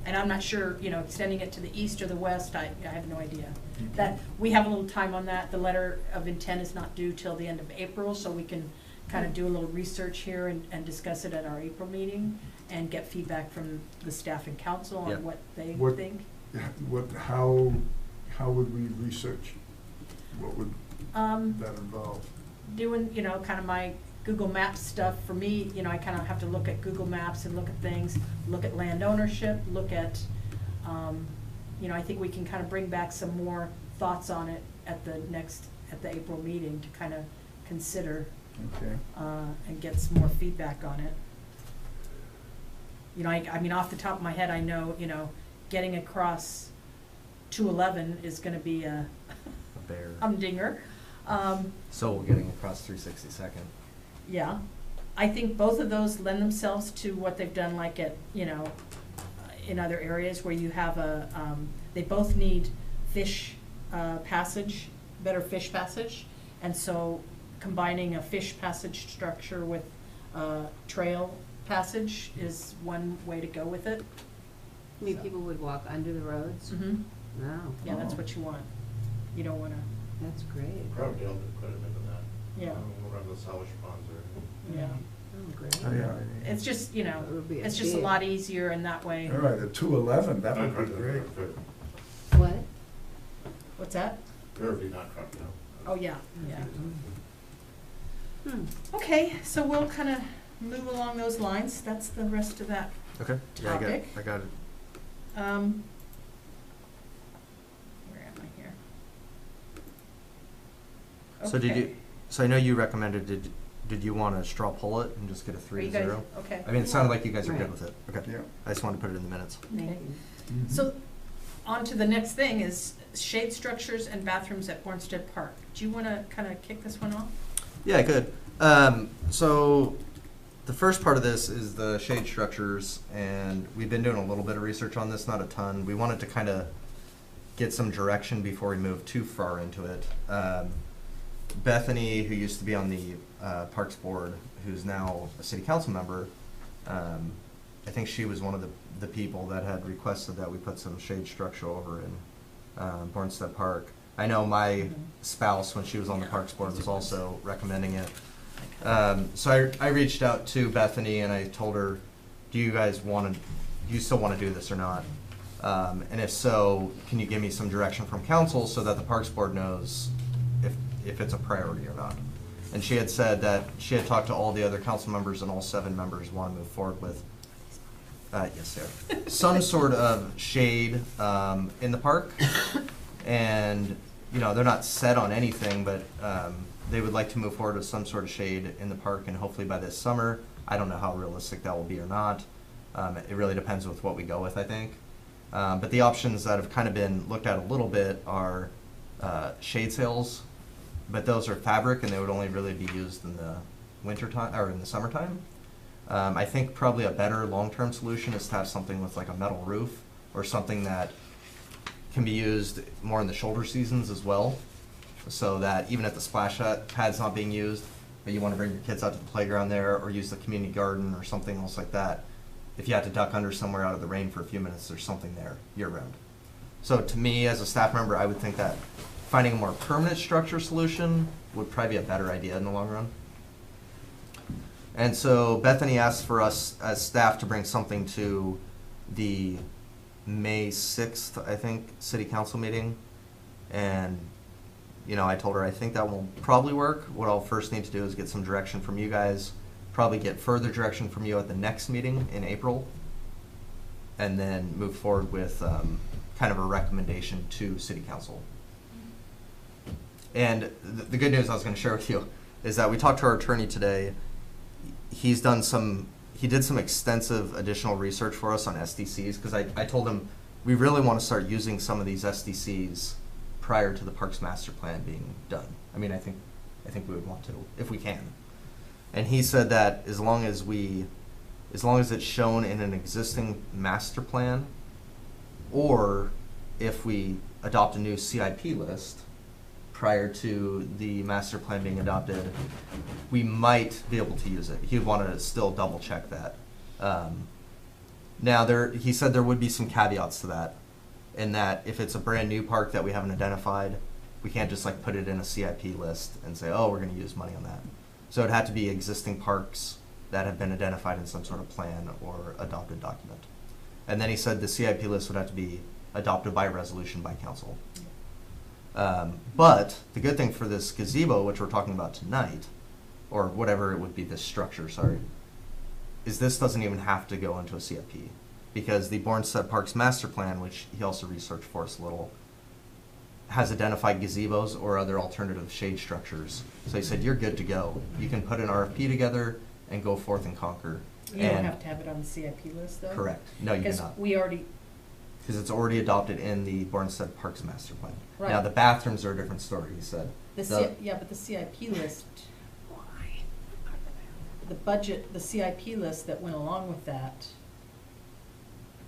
And I'm not sure, extending it to the east or the west, I have no idea. Okay. That, we have a little time on that. The letter of intent is not due till the end of April, so we can kind of do a little research here and discuss it at our April meeting and get feedback from the staff and council Yep. on what they What- think. How would we research? What would that involve? Doing, kind of my Google Maps stuff, for me, I kind of have to look at Google Maps and look at things, look at land ownership, look at, I think we can kind of bring back some more thoughts on it at the April meeting to kind of consider, Okay. and get some more feedback on it. I mean, off the top of my head, I know, getting across 211 is gonna be a A bear. humdinger. So getting across 362nd. Yeah, I think both of those lend themselves to what they've done, like at, in other areas where you have they both need fish passage, better fish passage, and so combining a fish passage structure with trail passage is one way to go with it. I mean, people would walk under the roads? Mm-hmm. Wow. Yeah, that's what you want. You don't wanna, That's great. Crowdale did quite a bit of that. Yeah. Around the Salish ponds or. yeah. Oh, great. Oh, yeah. It's just, It would be a it's just a big- lot easier in that way. All right, the 211, that would be great. What? What's that? Fairview, not Crowdale. Oh, yeah, yeah. Hmm. Okay, so we'll kind of move along those lines. That's the rest of that. Okay. Yeah, Topic. I got it. Where am I here? So did Okay. you, so I know you recommended, did you want to straw poll it and just get a Are you guys, 3-0? okay. I mean, it sounded like you guys are Right. good with it. Okay. Yeah. I just wanted to put it in the minutes. Thank Okay. you. So, on to the next thing is shade structures and bathrooms at Bornstedt Park. Do you want to kind of kick this one off? Yeah, good. So the first part of this is the shade structures, and we've been doing a little bit of research on this, not a ton. We wanted to kind of get some direction before we move too far into it. Bethany, who used to be on the Parks Board, who's now a city council member, I think she was one of the people that had requested that we put some shade structure over in Bornstedt Park. I know my spouse, when she was on the Parks Board, was also recommending it. So I reached out to Bethany and I told her, do you still want to do this or not? And if so, can you give me some direction from council so that the Parks Board knows if it's a priority or not? And she had said that she had talked to all the other council members and all 7 members want to move forward with, yes, Sarah, some sort of shade in the park. And, you know, they're not set on anything, but they would like to move forward with some sort of shade in the park, and hopefully by this summer. I don't know how realistic that will be or not. It really depends with what we go with, I think. But the options that have kind of been looked at a little bit are shade sails, but those are fabric and they would only really be used in the winter time or in the summertime. I think probably a better long-term solution is to have something with like a metal roof or something that can be used more in the shoulder seasons as well, so that even if the splash pad's not being used, but you want to bring your kids out to the playground there or use the community garden or something else like that, if you had to duck under somewhere out of the rain for a few minutes, there's something there year-round. So to me, as a staff member, I would think that finding a more permanent structure solution would probably be a better idea in the long run. And so Bethany asked for us as staff to bring something to the May 6th, I think, city council meeting. And, you know, I told her I think that will probably work. What I'll first need to do is get some direction from you guys, probably get further direction from you at the next meeting in April, and then move forward with kind of a recommendation to city council. And the good news I was going to share with you is that we talked to our attorney today. He did some extensive additional research for us on SDCs, because I told him we really want to start using some of these SDCs prior to the Parks Master Plan being done. I mean, I think we would want to, if we can. And he said that as long as it's shown in an existing master plan, or if we adopt a new CIP list prior to the master plan being adopted, we might be able to use it. He would want to still double check that. Now he said there would be some caveats to that, in that if it's a brand new park that we haven't identified, we can't just like put it in a CIP list and say, oh, we're going to use money on that. So it had to be existing parks that have been identified in some sort of plan or adopted document. And then he said the CIP list would have to be adopted by resolution by council. But the good thing for this gazebo, which we're talking about tonight, or whatever it would be, this structure, sorry, is this doesn't even have to go into a CIP, because the Bornstedt Parks Master Plan, which he also researched for us a little, has identified gazebos or other alternative shade structures. So he said, you're good to go. You can put an RFP together and go forth and conquer. You don't have to have it on the CIP list, though? Correct. No, you do not. Because we already, Because it's already adopted in the Bornstedt Parks Master Plan. Right. Now, the bathrooms are a different story, he said. yeah, but the CIP list, the CIP list that went along with that,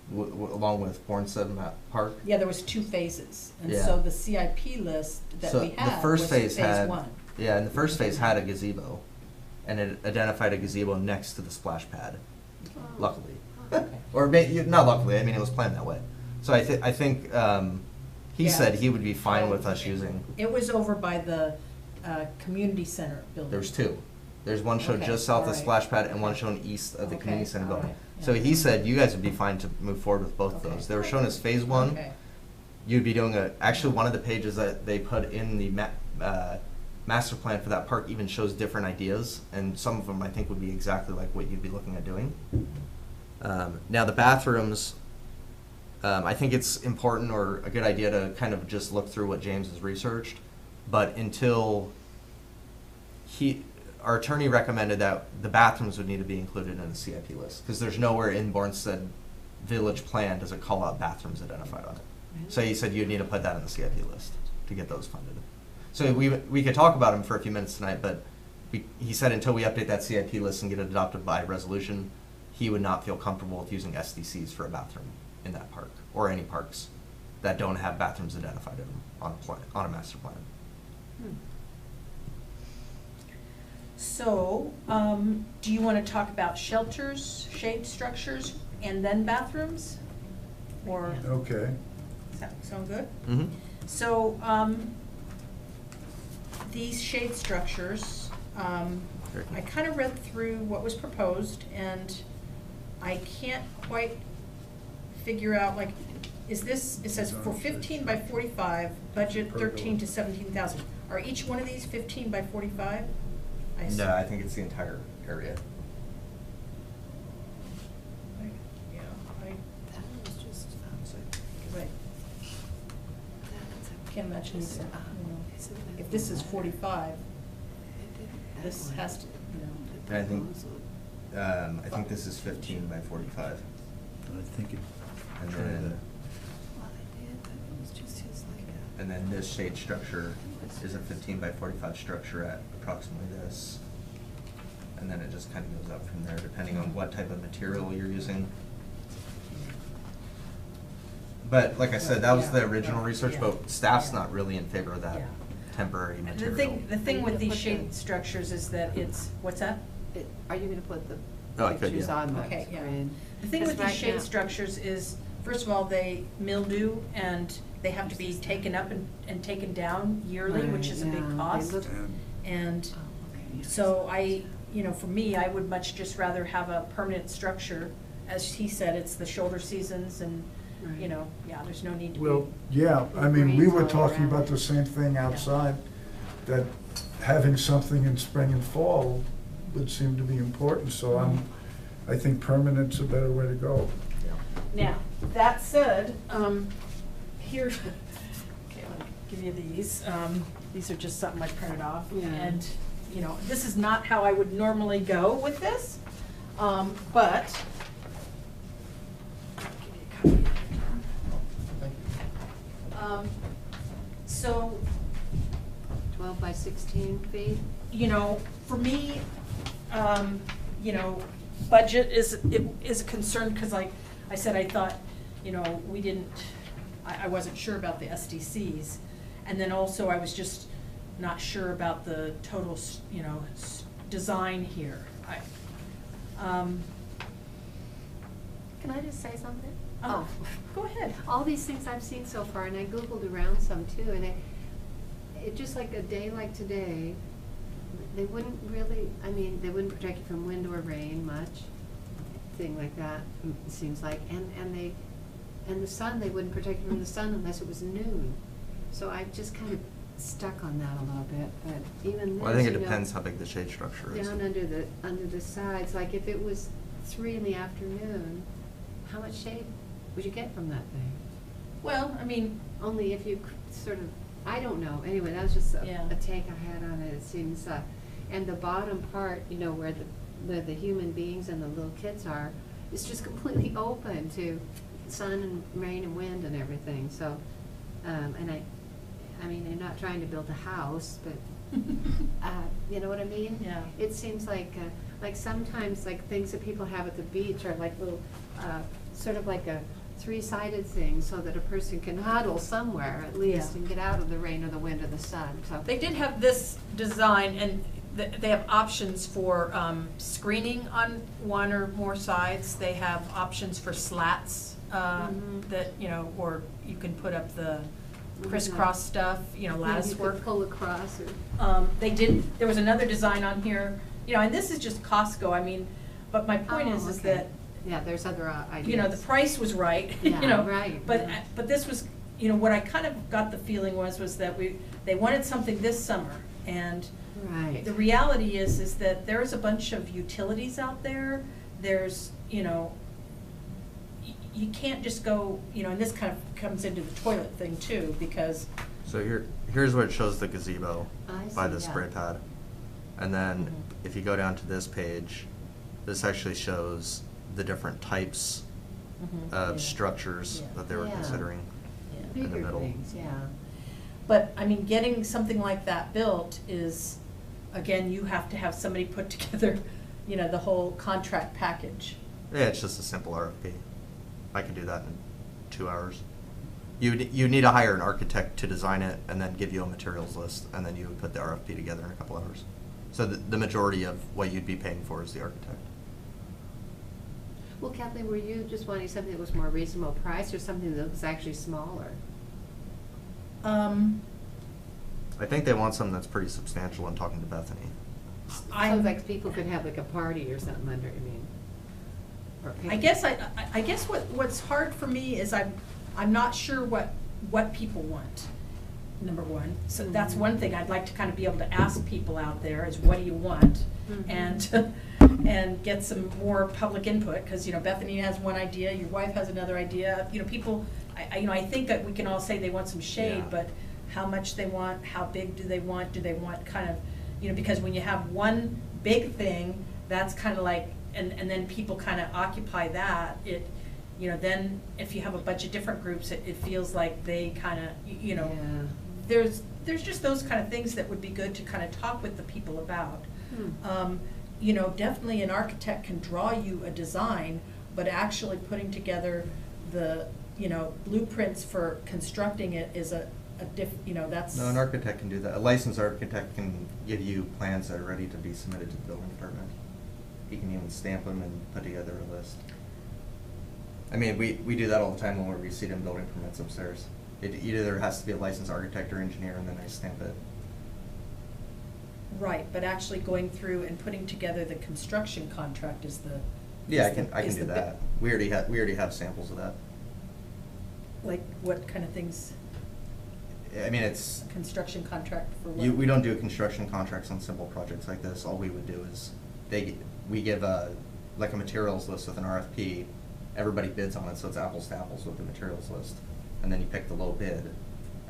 Along with Bornstedt Park? yeah, there was 2 phases. And Yeah. so the CIP list that So we the had first was phase phase had- 1. Yeah, and the first phase had a gazebo, and it identified a gazebo next to the splash pad, luckily. Or not luckily, I mean, it was planned that way. So I think, he Yeah. said he would be fine with us using, It was over by the community center building. there's two. There's one shown Okay, just south of alright. Splash Pad and one shown east of the Okay, community center building. alright, So yeah. he said you guys would be fine to move forward with both Okay. those. They were shown as phase one. Okay. You'd be doing actually one of the pages that they put in the master plan for that park even shows different ideas, and some of them I think would be exactly like what you'd be looking at doing. Now the bathrooms, I think it's important or a good idea to kind of just look through what James has researched, but until our attorney recommended that the bathrooms would need to be included in the CIP list, because there's nowhere in Bornstedt Village Plan does it call out bathrooms identified on it. So he said you'd need to put that in the CIP list to get those funded. So we could talk about them for a few minutes tonight, but he said until we update that CIP list and get it adopted by resolution, he would not feel comfortable with using SDCs for a bathroom in that park, or any parks that don't have bathrooms identified in them on a master plan. So, do you want to talk about shelters, shade structures, and then bathrooms? Or, Okay. does that sound good? Mm-hmm. So, these shade structures, I kind of read through what was proposed, and I can't quite figure out, like, is this, it says for 15 by 45, budget 13 to 17,000. Are each one of these 15 by 45? No, I think it's the entire area. Yeah, That was just, right. Can't imagine, Just, you know, isn't that if this is the 45, It did that this one. has to, you know. And I think this is 15 by 45. I think it, And try then, Well, I did, but it was just his like a. and then this shade structure is a 15 by 45 structure at approximately this. And then it just kind of goes up from there, depending on what type of material you're using. But like I said, that was the original research, but staff's not really in favor of that Yeah. temporary The material. thing Are you with gonna these put shade the- structures is that it's, what's that? Are you gonna put the Oh, I could, pictures yeah. on the Okay, yeah. screen? The thing 'Cause with these right shade now- structures is, first of all, they mildew and they have to be taken up and taken down yearly, which Right, is a big yeah, they cost. look- And Oh, okay. so for me, I would much just rather have a permanent structure. As he said, it's the shoulder seasons and, Right. yeah, there's no need to be. Well, yeah, I mean, we Greens were all talking around. about the same thing outside, that having something in spring and fall would seem to be important, so I think permanent's a better way to go. Now, that said, here, okay, let me give you these. These are just something I printed off. Yeah. And, this is not how I would normally go with this, but. I'll give you a copy. So, 12 by 16 feet? for me, budget is a concern, because like I said, I thought, I wasn't sure about the SDCs. And then also I was just not sure about the total, design here. Can I just say something? Oh, go ahead. All these things I've seen so far, and I Googled around some too, and it just like a day like today, they wouldn't really, they wouldn't protect you from wind or rain much, thing like that, it seems like, and the sun, they wouldn't protect you from the sun unless it was noon. So I just kind of stuck on that a little bit, but even this, Well, I think it depends how big the shade structure is. down under the sides, like if it was 3 in the afternoon, how much shade would you get from that thing? Well, Only if you sort of, I don't know, anyway, that was just Yeah. a take I had on it, it seems, and the bottom part, where the human beings and the little kids are, is just completely open to sun and rain and wind and everything, so, and they're not trying to build a house, but, you know what I mean? Yeah. It seems like sometimes, like, things that people have at the beach are like little, sort of like a 3-sided thing, so that a person can huddle somewhere at least Yeah. and get out of the rain or the wind or the sun, so. They did have this design, and they have options for screening on one or more sides. They have options for slats that, you know, or you can put up the crisscross stuff, you know, lattice You work. could pull across or. There was another design on here, you know, and this is just Costco, I mean, but my point is Okay. that, Yeah, there's other ideas. you know, the price was right, you Yeah, know. right, But, yeah. but this was, you know, what I kind of got the feeling was that they wanted something this summer, and Right. the reality is that there is a bunch of utilities out there. There's, you know, you can't just go, you know, and this kind of comes into the toilet thing too, because, So here's where it shows the gazebo I by see, the yeah. spray pad. And then Mhm. if you go down to this page, this actually shows the different types of Yeah. structures Yeah. that they were Yeah. considering. yeah. in the Bigger middle. things, yeah. But, I mean, getting something like that built is, again, you have to have somebody put together, you know, the whole contract package. Yeah, it's just a simple RFP. I could do that in 2 hours. You need to hire an architect to design it and then give you a materials list, and then you would put the RFP together in a couple hours. So the majority of what you'd be paying for is the architect. Well, Kathleen, were you just wanting something that was more reasonable price or something that was actually smaller? I think they want something that's pretty substantial. I'm talking to Bethany. Sounds like people could have like a party or something under, I mean. Or I guess I guess what's hard for me is I'm not sure what people want, number one. So that's Mhm. one thing I'd like to kind of be able to ask people out there is, what do you want? Mhm. And get some more public input, because, you know, Bethany has one idea, your wife has another idea, you know, people, you know, I think that we can all say they want some shade, Yeah. but how much they want, how big do they want kind of, you know, because when you have one big thing, that's kind of like, and then people kind of occupy that, you know, then if you have a bunch of different groups, it feels like they kind of, you know, Yeah. there's just those kind of things that would be good to kind of talk with the people about. Hmm. You know, definitely an architect can draw you a design, but actually putting together the, you know, blueprints for constructing it is you know, that's. No, an architect can do that. A licensed architect can give you plans that are ready to be submitted to the building department. He can even stamp them and put together a list. I mean, we do that all the time when we receive them building permits upstairs. It either has to be a licensed architect or engineer, and then they stamp it. Right, but actually going through and putting together the construction contract is the. Yeah, is I can is do the big- that. We already have samples of that. Like, what kind of things, I mean, it's, a construction contract for what? we don't do construction contracts on simple projects like this. All we would do is, we give like a materials list with an RFP. Everybody bids on it, so it's apples to apples with the materials list. And then you pick the low bid,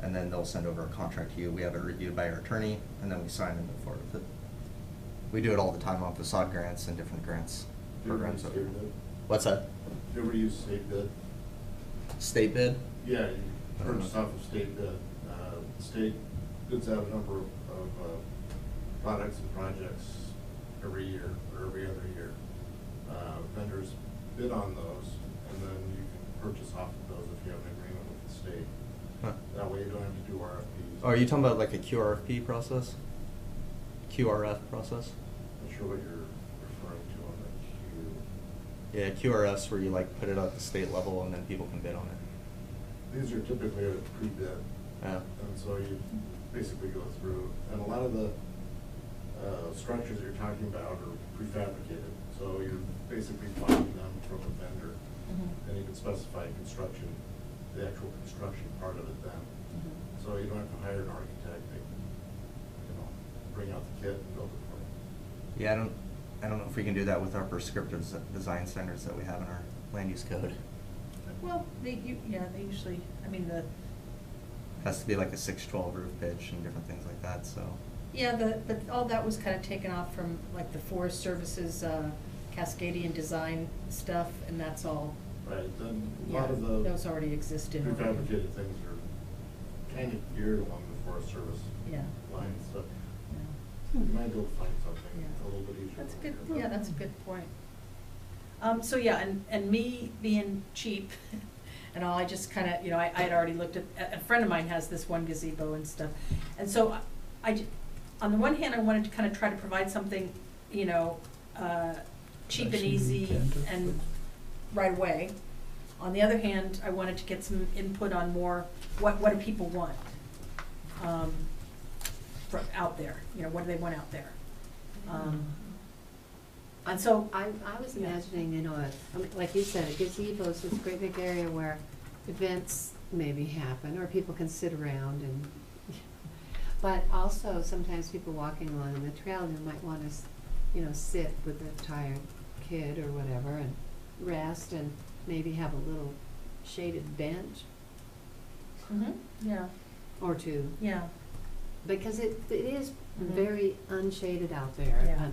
and then they'll send over a contract to you. We have it reviewed by our attorney, and then we sign and move forward with it. We do it all the time on facade grants and different grants, Do you ever programs. use state bid? What's that? Do you ever use state bid? State bid? Yeah, you purchase off of state bid. The state bids out a number of products and projects every year or every other year. Vendors bid on those, and then you can purchase off of those if you have an agreement with the state. Huh. That way you don't have to do RFPs. Oh, are you talking about like a QRFP process? QRF process? Not sure what you're referring to on the Yeah, QRS where you like put it at the state level and then people can bid on it. These are typically a pre-bid. Yeah. And so you basically go through, and a lot of the structures you're talking about are prefabricated. So you're basically buying them from a vendor. Mhm. And you can specify construction, the actual construction part of it then. Mhm. So you don't have to hire an architect to, you know, bring out the kit and build it for you. Yeah, I don't know if we can do that with our prescriptive design standards that we have in our land use code. Well, they usually, I mean, Has to be like a 612 roof pitch and different things like that, so. but all that was kind of taken off from like the Forest Services, Cascadian design stuff, and that's all, Right, then a yeah, lot of the those already exist in. prefabricated things are kind of geared along the Forest Service Yeah. line, so Yeah. you might be able to find something Yeah. a little bit easier. That's a good, yeah, that's a good point. So yeah, and me being cheap and all, I just kind of, you know, I had already looked at, a friend of mine has this one gazebo and stuff. And so on the one hand, I wanted to kind of try to provide something, you know, cheap and easy and right away. On the other hand, I wanted to get some input on more, what do people want from out there, you know, what do they want out there? And so, I was Yeah. imagining, you know, like you said, a gazebo is this great big area where events maybe happen, or people can sit around and, but also sometimes people walking along the trail, you might want to, you know, sit with a tired kid or whatever and rest and maybe have a little shaded bench yeah, or two. yeah, Because it is Mhm. very unshaded out there, Yeah.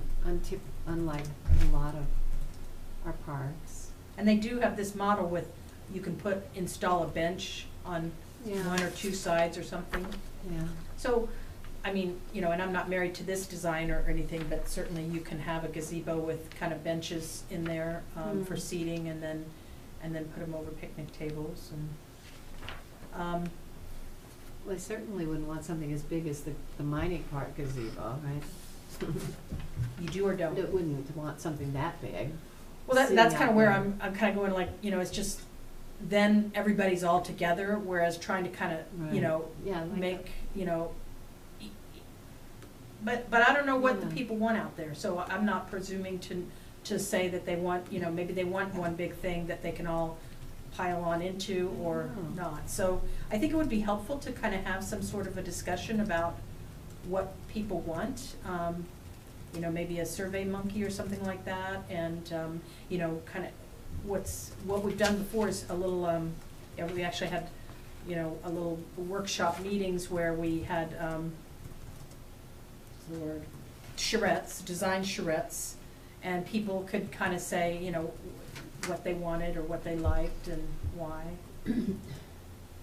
unlike a lot of our parks. and they do have this model with, you can install a bench on Yeah. one or two sides or something. Yeah. So, I mean, you know, and I'm not married to this design or anything, but certainly you can have a gazebo with kind of benches in there, for Mm. seating, and then put them over picnic tables and, Well, I certainly wouldn't want something as big as the mining park gazebo, right? you do or don't. I wouldn't want something that big. Well, that's sitting kind out of where there. I'm kind of going, like, you know, it's just, then everybody's all together, whereas trying to kind of, you Right. know, Yeah, like make, you know, but I don't know what the Yeah. people want out there, so I'm not presuming to say that they want, you know, maybe they want one big thing that they can all pile on into or Oh. not. So I think it would be helpful to kind of have some sort of a discussion about what people want. You know, maybe a survey monkey or something like that, and, you know, kind of what we've done before is a little, yeah, we actually had, you know, a little workshop meetings where we had, what's the word, charrettes, design charrettes, and people could kind of say, you know, what they wanted or what they liked and why.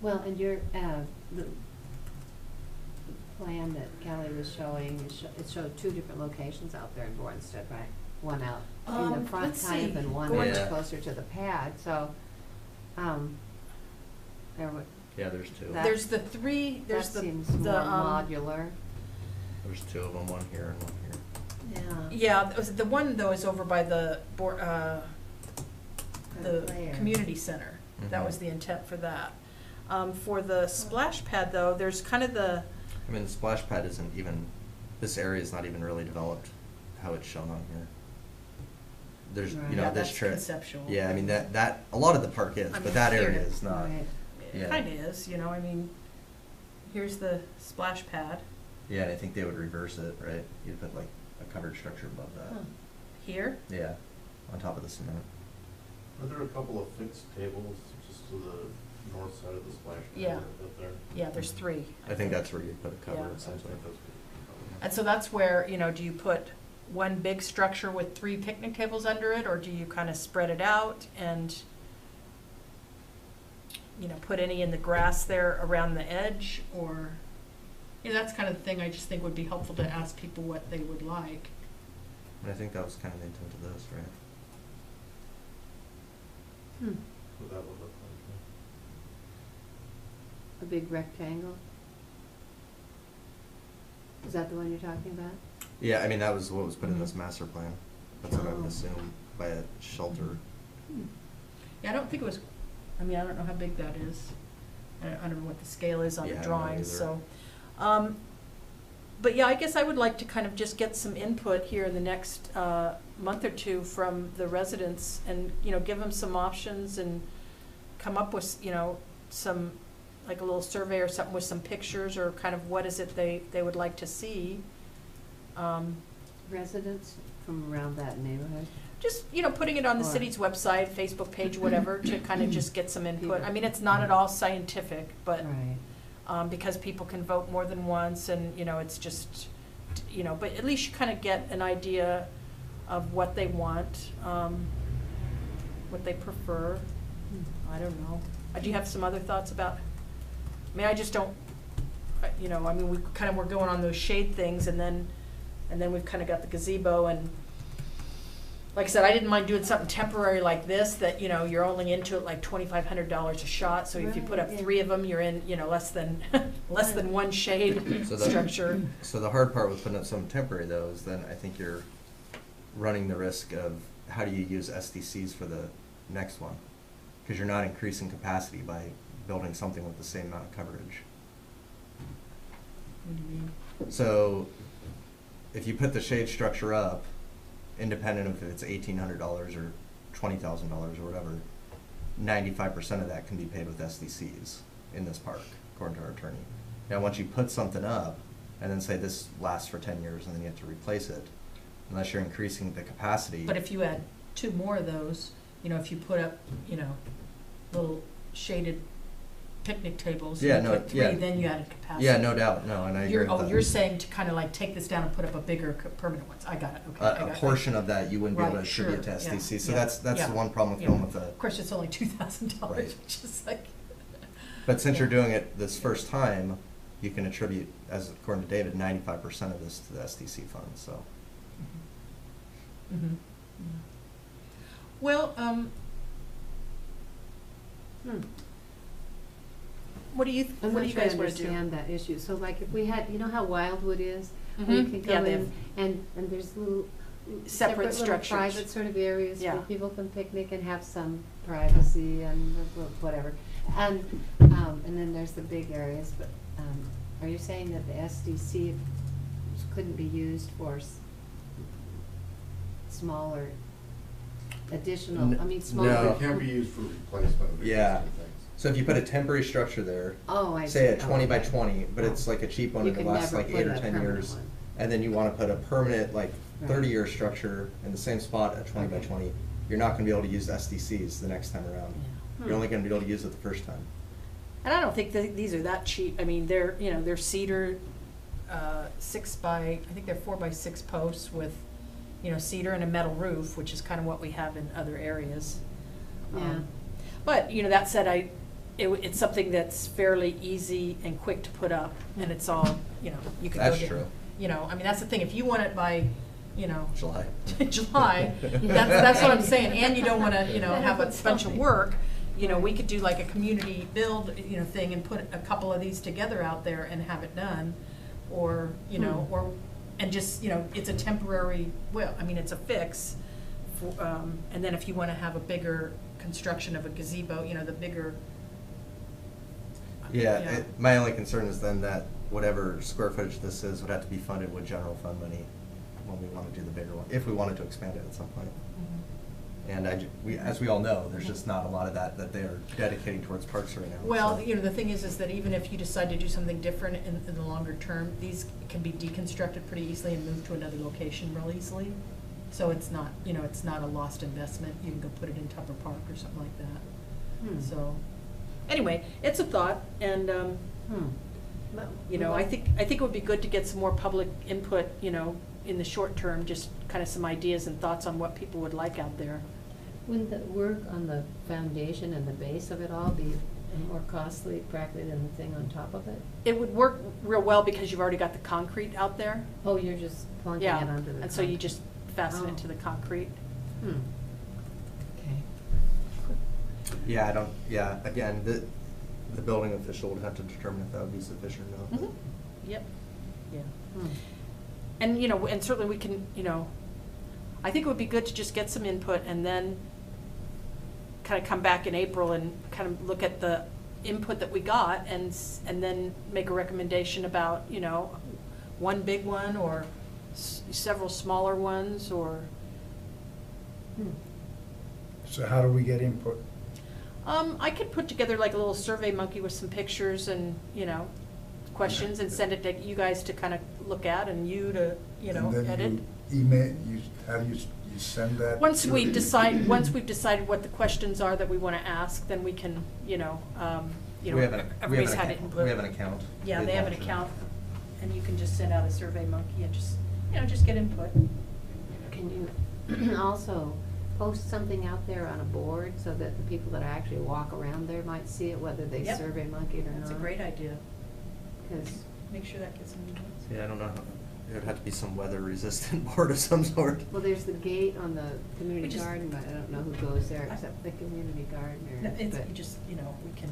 Well, and your, the plan that Kelly was showing, it showed two different locations out there in Bornstedt, right? One out in the front Let's kind of see. and one Going out to- closer to the pad, so, there would, Yeah, there's two. That- There's the three, that there's the, seems the, more modular, There's two of them, one here and one here. yeah. yeah, the one though is over by the the Claire. community center. That Mhm. was the intent for that. For the splash pad though, there's kind of the, I mean, the splash pad isn't even, this area is not even really developed how it's shown on here. There's, Right. you know, yeah, this that's trip. conceptual. Yeah, I mean, that, a lot of the park is, I mean, but that area here. is not. Right. It Yeah. kind of is, you know, I mean, here's the splash pad Yeah, and I think they would reverse it, right? You'd put like a covered structure above that. Huh. here. Yeah, on top of the cement. Are there a couple of fixed tables just to the north side of the splash pad? Yeah. Up there? Yeah, there's three. I think that's where you put a cover Yeah. I essentially. think that's good. And so that's where, you know, do you put one big structure with 3 picnic tables under it, or do you kind of spread it out and, you know, put any in the grass there around the edge, or, you know, that's kind of the thing I just think would be helpful to ask people what they would like. And I think that was kind of the intent of this, right? What that would look like. A big rectangle? Is that the one you're talking about? Yeah, I mean, that was what was put in this Mhm. master plan. That's what I would Oh. assume by a shelter. Yeah, I don't think it was, I mean, I don't know how big that is. I don't know what the scale is on Yeah, the I don't know drawings, either. so. But yeah, I guess I would like to kind of just get some input here in the next month or two from the residents and, you know, give them some options and come up with, you know, some, like a little survey or something with some pictures or kind of what is it they would like to see. Residents from around that neighborhood? Just, you know, putting it on the Or- city's website, Facebook page, whatever, to kind of just get some input. I mean, it's not at all scientific, but, Right. because people can vote more than once and, you know, it's just, you know, but at least you kind of get an idea of what they want, what they prefer. I don't know. Do you have some other thoughts about, I mean, I just don't, you know, I mean, we kind of were going on those shade things and then we've kind of got the gazebo and like I said, I didn't mind doing something temporary like this, that, you know, you're only into it like $2,500 a shot, so if you put up Right, yeah. 3 of them, you're in, you know, less than one shade So structure. So the hard part with putting up something temporary though is then I think you're running the risk of how do you use SDCs for the next one? Because you're not increasing capacity by building something with the same amount of coverage. What do you mean? So if you put the shade structure up, independent of if it's $1,800 or $20,000 or whatever, 95% of that can be paid with SDCs in this park, according to our attorney. Now, once you put something up and then say this lasts for 10 years and then you have to replace it, unless you're increasing the capacity. But if you add 2 more of those, you know, if you put up, you know, little shaded picnic tables, Yeah, you no, put 3, yeah. then you added capacity. Yeah, no doubt, no, and I agree with that. You're saying to kind of like take this down and put up a bigger permanent ones. I got it, okay. I got A it. portion of that you wouldn't be able to Right, attribute to sure, SDC, so yeah, that's yeah, the one problem with yeah. going with the, Of course, it's only $2,000, Right. which is like. but since you're Yeah. doing it this first time, you can attribute, as according to David, 95% of this to the SDC fund, so. Mhm. Well, what do you I'm what not do you sure I guys want to do? understand that issue. So like if we had, you know how Wildwood is? Where you Mhm. can Yeah, go they in have and there's little separate little structures. private sort of areas where Yeah. people can picnic and have some privacy and whatever. And then there's the big areas, but are you saying that the SDC couldn't be used for smaller additional, I mean, smaller? No. It can be used for replacement of Yeah. existing things. So if you put a temporary structure there, Oh, I see. say a Oh, 20 by okay. 20, but Oh. it's like a cheap one You and it could lasts never like put 8 or a 10 permanent years, one. and then you want to put a permanent, like Right. 30-year structure in the same spot at 20 by Okay. 20, you're not going to be able to use SDCs the next time around. Yeah. You're only going to be able to use it the first time. And I don't think these are that cheap. I mean, they're, you know, they're cedar, 6 by, I think they're 4 by 6 posts with, you know, cedar and a metal roof, which is kind of what we have in other areas. Yeah. But, you know, that said, it's something that's fairly easy and quick to put up, and it's all, you know, you can go That's down. true. You know, I mean, that's the thing. If you want it by, you know, July. July, that's what I'm saying, and you don't want to, you know, have a bunch of work, you know, we could do like a community build, you know, thing and put a couple of these together out there and have it done, or, you know, and just, you know, it's a temporary, well, I mean, it's a fix, and then if you want to have a bigger construction of a gazebo, you know, the bigger. Yeah, my only concern is then that whatever square footage this is would have to be funded with general fund money when we want to do the bigger one, if we wanted to expand it at some point. Mhm. And as we all know, there's just not a lot of that they're dedicating towards parks right now. Well, so. you know, the thing is that even if you decide to do something different in the longer term, these can be deconstructed pretty easily and moved to another location real easily. So it's not, you know, it's not a lost investment. You can go put it in Tupper Park or something like that. So, anyway, it's a thought, and, you know, I think it would be good to get some more public input, you know, in the short term, just kind of some ideas and thoughts on what people would like out there. Wouldn't the work on the foundation and the base of it all be more costly practically than the thing on top of it? It would work real well because you've already got the concrete out there. Oh, you're just plunking it Yeah, onto the and so you concrete. just fasten Oh. it to the concrete. Okay. Yeah, again, the building official would have to determine if that would be sufficient or not. Yep, yeah. Hmm. And, you know, and certainly we can, you know, I think it would be good to just get some input and then kind of come back in April and kind of look at the input that we got and then make a recommendation about, you know, one big one or several smaller ones or. So how do we get input? I could put together like a little survey monkey with some pictures and, you know, questions and send it to you guys to kind of look at and you to, you know, And then edit. you email, how do you send that? Once we've decided what the questions are that we want to ask, then we can, you know, everybody's had input. We have an account. Yeah, they have an launch it. account, and you can just send out a survey monkey and just, you know, just get input. Can you also post something out there on a board so that the people that actually walk around there might see it, whether they Yep. survey monkeyed or not? That's a great idea. 'Cause Make sure that gets some input. Yeah, I don't know It would have to be some weather-resistant board of some sort. Well, there's the gate on the We community just- garden, but I don't know who goes there except the community No, gardener. it's, but- you just, you know, we can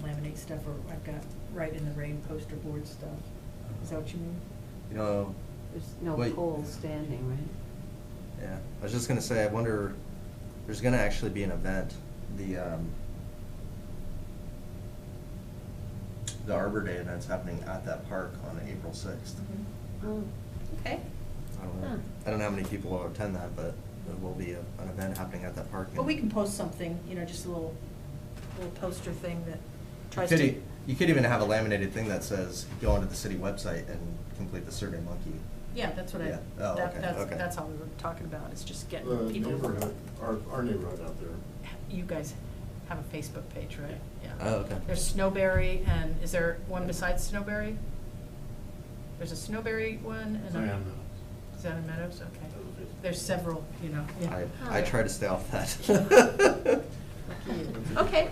laminate stuff, or I've got Right in the Rain poster board stuff. Is that what you mean? You know, There's no Wait. pole standing, right? yeah, I was just gonna say, I wonder, there's gonna actually be an event, the Arbor Day event's happening at that park on April 6th. Oh, Okay. I don't know, Huh. I don't know how many people will attend that, but there will be an event happening at that park. Well, we can post something, you know, just a little poster thing that tries You to. could, you could even have a laminated thing that says, go onto the city website and complete the Survey Monkey. Yeah, that's what I, Yeah. Oh, okay, okay. that's all we were talking about, is just The getting people. neighborhood, our neighborhood out there, You guys have a Facebook page, right? Yeah. Oh, okay. There's Snowberry, and is there one besides Snowberry? There's a Snowberry one and a. Zion Is that in Meadows? Okay. Meadows. There's several, you know, yeah. I try to stay off that. Okay,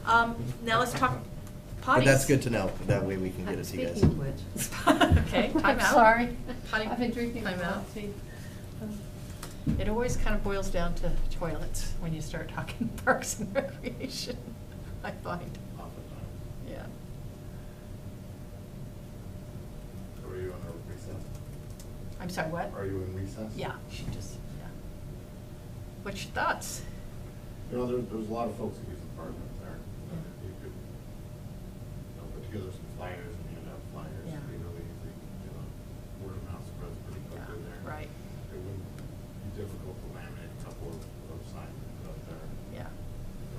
now let's talk potties. But that's good to know, that way we can get it to you guys. Speaking of which. Okay, time I'm out. sorry. Potty- I've been drinking time out. coffee. It always kind of boils down to toilets when you start talking parks and recreation, I find, Oftentimes. yeah. So are you on a recess? I'm sorry, what? Are you in recess? Yeah, she just, yeah. What's your thoughts? You know, there's a lot of folks that use the park up there. You could, you know, put together some flyers and hand out flyers. Yeah. It'd be really easy, you know, word of mouth spreads pretty quickly there. Right, It wouldn't be difficult to laminate a couple of signs and put up there. yeah.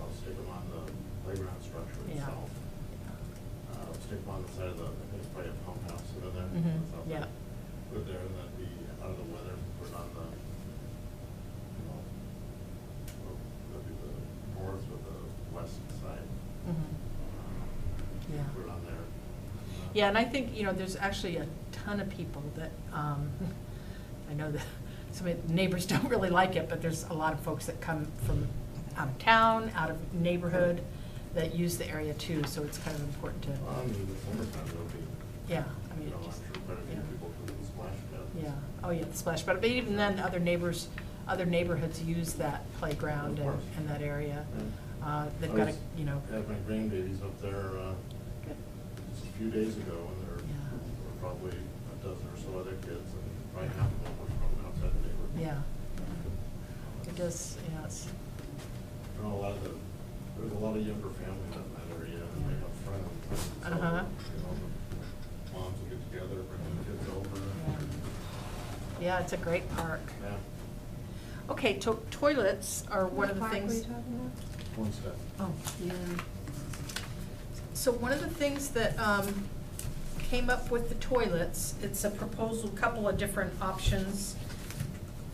I'll stick them on the playground structure Yeah. itself. Stick them on the side of the, I think it's probably a pump house over there. Mhm, That's out yeah. there. Put it there, and that'd be out of the weather, put it on the, you know, that'd be the north or the west side. Mhm. Yeah. Put it on there. Yeah, and I think, you know, there's actually a ton of people that, I know that some of the neighbors don't really like it, but there's a lot of folks that come from out of town, out of neighborhood, that use the area too, so it's kind of important to, Well, in the summertime, there'll be, yeah, I mean, you know, it just, I'm sure quite a few yeah. people do the splash pad. Yeah, oh yeah, the splash pad, but even then, other neighbors, other neighborhoods use that playground Of course. and that area. Yeah. They've I got a, was- you know, Had my grandbabies up there, good, just a few days ago, and there Yeah. were probably a dozen or so other kids, and probably half of them were from outside the neighborhood. yeah. It does, yeah, it's, You know, there's a lot of younger families in that area, and they have friends. So, Uh-huh. you know, the moms will get together, bring the kids over. yeah, it's a great park. Yeah. Okay, toilets are one of the What park were things. you talking One step. Oh, about? Yeah. so one of the things that came up with the toilets, it's a proposal, couple of different options,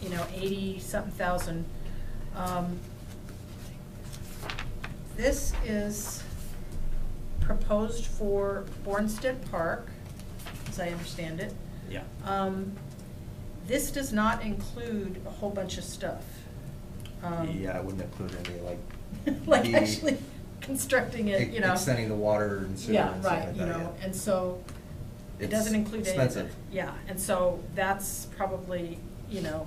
you know, 80-something thousand. This is proposed for Bornstedt Park, as I understand it. Yeah. This does not include a whole bunch of stuff. Yeah, I wouldn't include any, like. Like the- actually constructing it, you know. Extending the water and sewer Yeah, and stuff right, like you that, know, yeah. and so it It's doesn't include any of it. expensive. Yeah, and so that's probably, you know,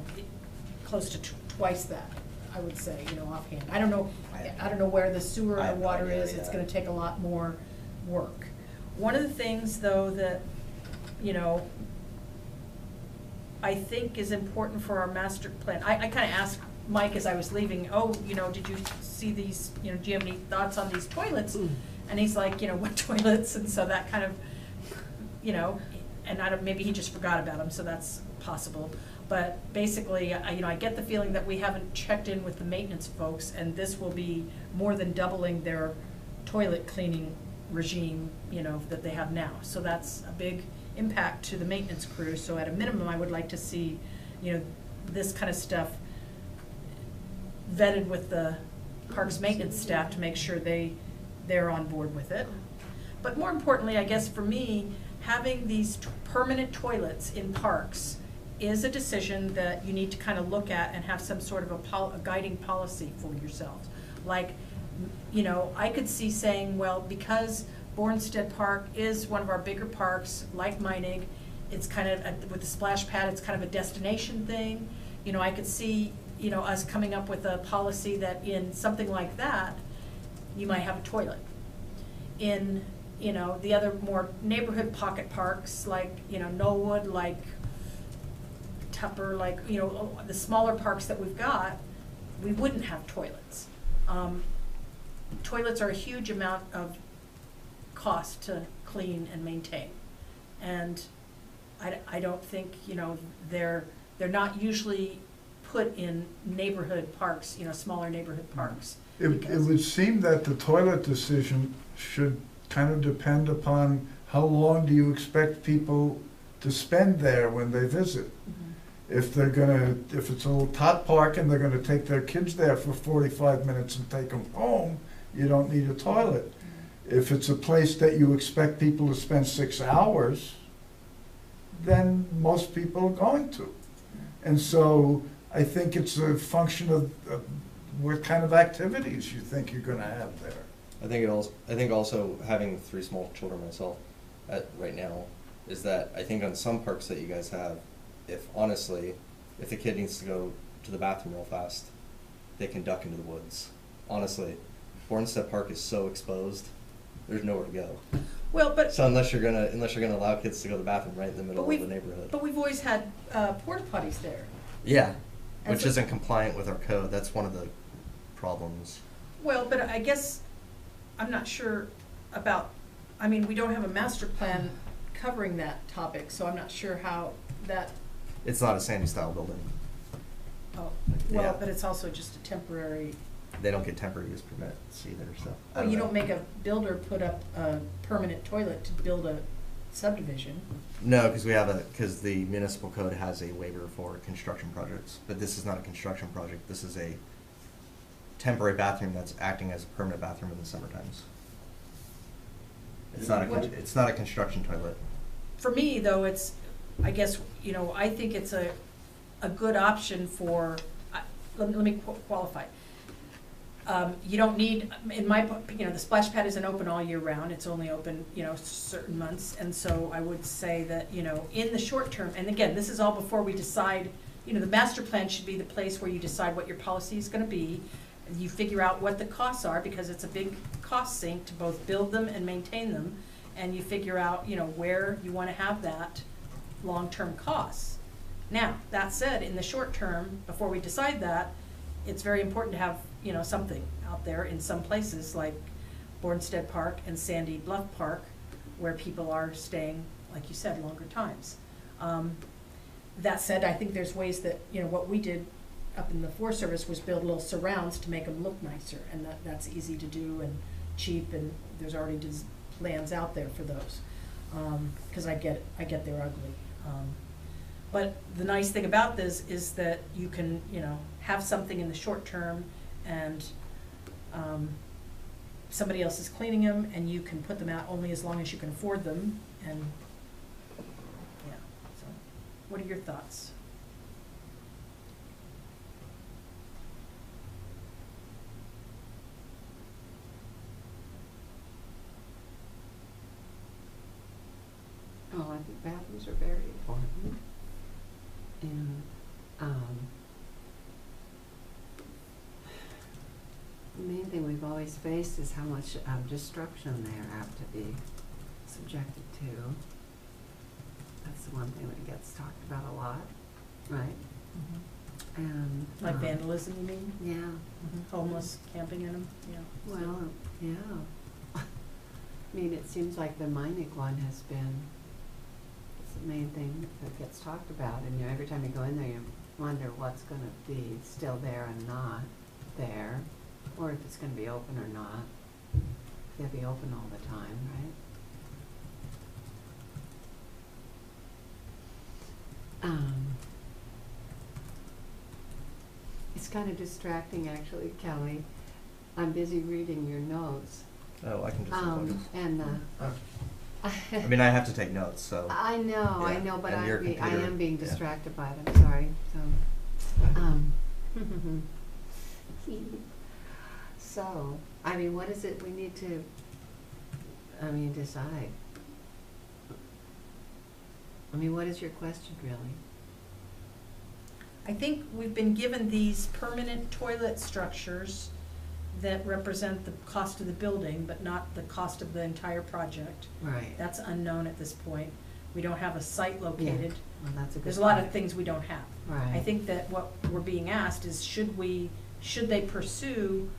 close to twice that, I would say, you know, offhand. I don't know where the sewer I or have no water idea, is, it's yeah. gonna take a lot more work. One of the things, though, that, you know, I think is important for our master plan, I kinda asked Mike as I was leaving, oh, you know, did you see these, you know, do you have any thoughts on these toilets? And he's like, you know, what toilets? And so that kind of, you know, and I don't, maybe he just forgot about them, so that's possible. But basically, you know, I get the feeling that we haven't checked in with the maintenance folks, and this will be more than doubling their toilet cleaning regime, you know, that they have now. So that's a big impact to the maintenance crew. So at a minimum, I would like to see, you know, this kind of stuff vetted with the parks maintenance staff to make sure they're on board with it. But more importantly, I guess for me, having these permanent toilets in parks is a decision that you need to kind of look at and have some sort of a guiding policy for yourselves. Like, you know, I could see saying, well, because Bornstedt Park is one of our bigger parks, like Meinig, it's kind of, with the splash pad, it's kind of a destination thing. You know, I could see, you know, us coming up with a policy that in something like that, you might have a toilet. In, you know, the other more neighborhood pocket parks, like, you know, Knollwood, like Tupper, like, you know, the smaller parks that we've got, we wouldn't have toilets. Toilets are a huge amount of cost to clean and maintain. And I don't think, you know, they're not usually put in neighborhood parks, you know, smaller neighborhood parks. It would seem that the toilet decision should kind of depend upon how long do you expect people to spend there when they visit. If it's a little tot park and they're gonna take their kids there for 45 minutes and take them home, you don't need a toilet. If it's a place that you expect people to spend 6 hours, then most people are going to. And so I think it's a function of what kind of activities you think you're gonna have there. I think also having 3 small children myself right now is that I think on some parks that you guys have, if the kid needs to go to the bathroom real fast, they can duck into the woods. Honestly, Bornstedt Park is so exposed, there's nowhere to go. Well, but. So unless you're gonna allow kids to go to the bathroom right in the middle of the neighborhood. But we've always had porta potties there. Yeah, And which so- isn't compliant with our code. That's one of the problems. Well, but I guess, I'm not sure about, I mean, we don't have a master plan covering that topic, so I'm not sure how that, It's not a Sandy style building. oh, Yeah. well, but it's also just a temporary, They don't get temporary use permits either, so. I well, you know. don't make a builder put up a permanent toilet to build a subdivision. No, because the municipal code has a waiver for construction projects, but this is not a construction project. This is a temporary bathroom that's acting as a permanent bathroom in the summer times. It's not a construction toilet. For me, though, it's, I guess, you know, I think it's a good option for, let me qualify. You don't need, in my, you know, the splash pad isn't open all year round, it's only open, you know, certain months, and so I would say that, you know, in the short term, and again, this is all before we decide, you know, the master plan should be the place where you decide what your policy is gonna be, and you figure out what the costs are, because it's a big cost sink to both build them and maintain them, and you figure out, you know, where you wanna have that long-term costs. Now, that said, in the short term, before we decide that, it's very important to have, you know, something out there in some places like Bornstedt Park and Sandy Bluff Park, where people are staying, like you said, longer times. That said, I think there's ways that, you know, what we did up in the Forest Service was build little surrounds to make them look nicer, and that's easy to do and cheap, and there's already plans out there for those. 'Cause I get they're ugly. But the nice thing about this is that you can, you know, have something in the short term, and somebody else is cleaning them, and you can put them out only as long as you can afford them, and, yeah, so, what are your thoughts? Oh, I think bathrooms are very important. And, the main thing we've always faced is how much destruction they're apt to be subjected to. That's the one thing that gets talked about a lot, right? And Like vandalism, you mean? yeah. Homeless camping in them, yeah. Well, yeah. I mean, it seems like the Meinig one has been, it's the main thing that gets talked about, and you know, every time you go in there, you wonder what's gonna be still there and not there, or if it's gonna be open or not. They'll be open all the time, right? It's kind of distracting, actually, Kelly. I'm busy reading your notes. Oh, I can just. And I mean, I have to take notes, so. I know, Yeah, but and your I computer, am being yeah. distracted by it, I'm sorry, so, I mean, what is it we need to, decide? I mean, what is your question, really? I think we've been given these permanent toilet structures that represent the cost of the building, but not the cost of the entire project. Right. That's unknown at this point. We don't have a site located. Well, that's a good There's a lot of point. things we don't have. Right. I think that what we're being asked is, should they pursue,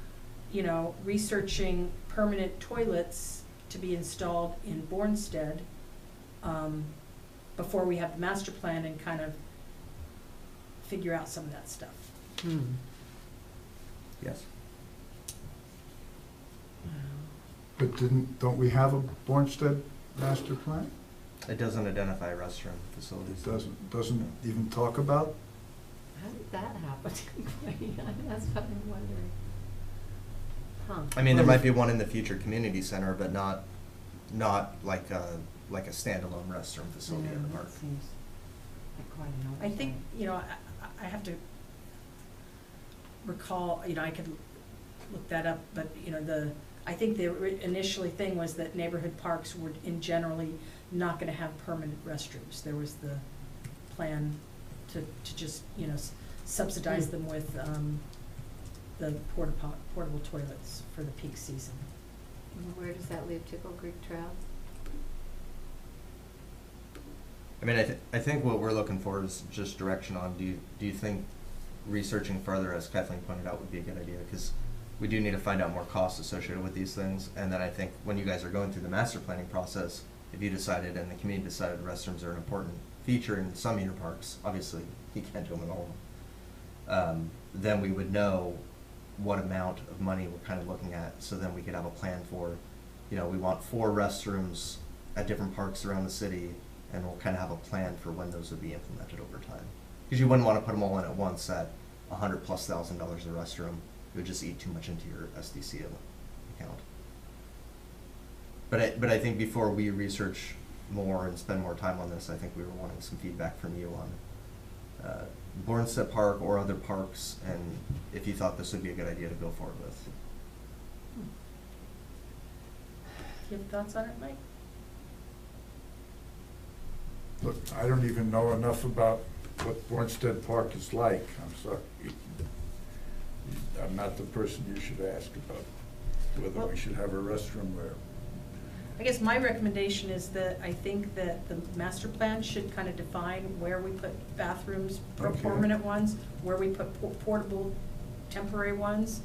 you know, researching permanent toilets to be installed in Bornstedt, before we have the master plan and kind of figure out some of that stuff. Hmm. Yes. But don't we have a Bornstedt master plan? It doesn't identify restroom facilities. It doesn't even talk about? How did that happen? That's what I'm wondering. Huh. I mean, there might be one in the future community center, but not like a standalone restroom facility in the Yeah, park. that seems like quite an I think, oversight. you know, I have to recall, you know, I could look that up, but, you know, I think the initially thing was that neighborhood parks were in generally not gonna have permanent restrooms. There was the plan to just, you know, subsidize them with, the portable toilets for the peak season. Where does that leave Tickle Creek Trail? I mean, I think what we're looking for is just direction on, do you think researching further, as Kathleen pointed out, would be a good idea? Because we do need to find out more costs associated with these things. And then I think when you guys are going through the master planning process, if you decided and the community decided restrooms are an important feature in some of your parks, obviously you can't do them in all of them, then we would know what amount of money we're kind of looking at, so then we could have a plan for, you know, we want 4 restrooms at different parks around the city, and we'll kind of have a plan for when those would be implemented over time. Because you wouldn't want to put them all in at once at $100,000+ a restroom. It would just eat too much into your SDC account. But I think before we research more and spend more time on this, I think we were wanting some feedback from you on Bornstedt Park or other parks, and if you thought this would be a good idea to go forward with. Do you have thoughts on it, Mike? Look, I don't even know enough about what Bornstedt Park is like. I'm sorry. I'm not the person you should ask about whether Well- we should have a restroom there. I guess my recommendation is that I think that the master plan should kind of define where we put bathrooms, Okay. permanent ones, where we put portable, temporary ones,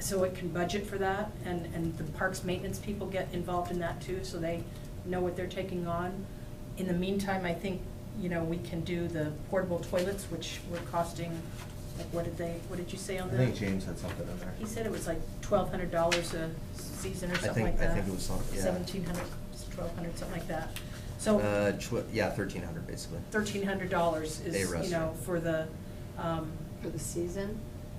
so it can budget for that, and the parks maintenance people get involved in that too, so they know what they're taking on. In the meantime, I think, you know, we can do the portable toilets, which were costing, like, what did you say on I that? think James had something in there. He said it was like $1,200 a season or something like that. I think it was something, yeah. 1,700, 1,200, something like that. So Yeah, 1,300 basically. $1,300 is, A you know, for the, For the season?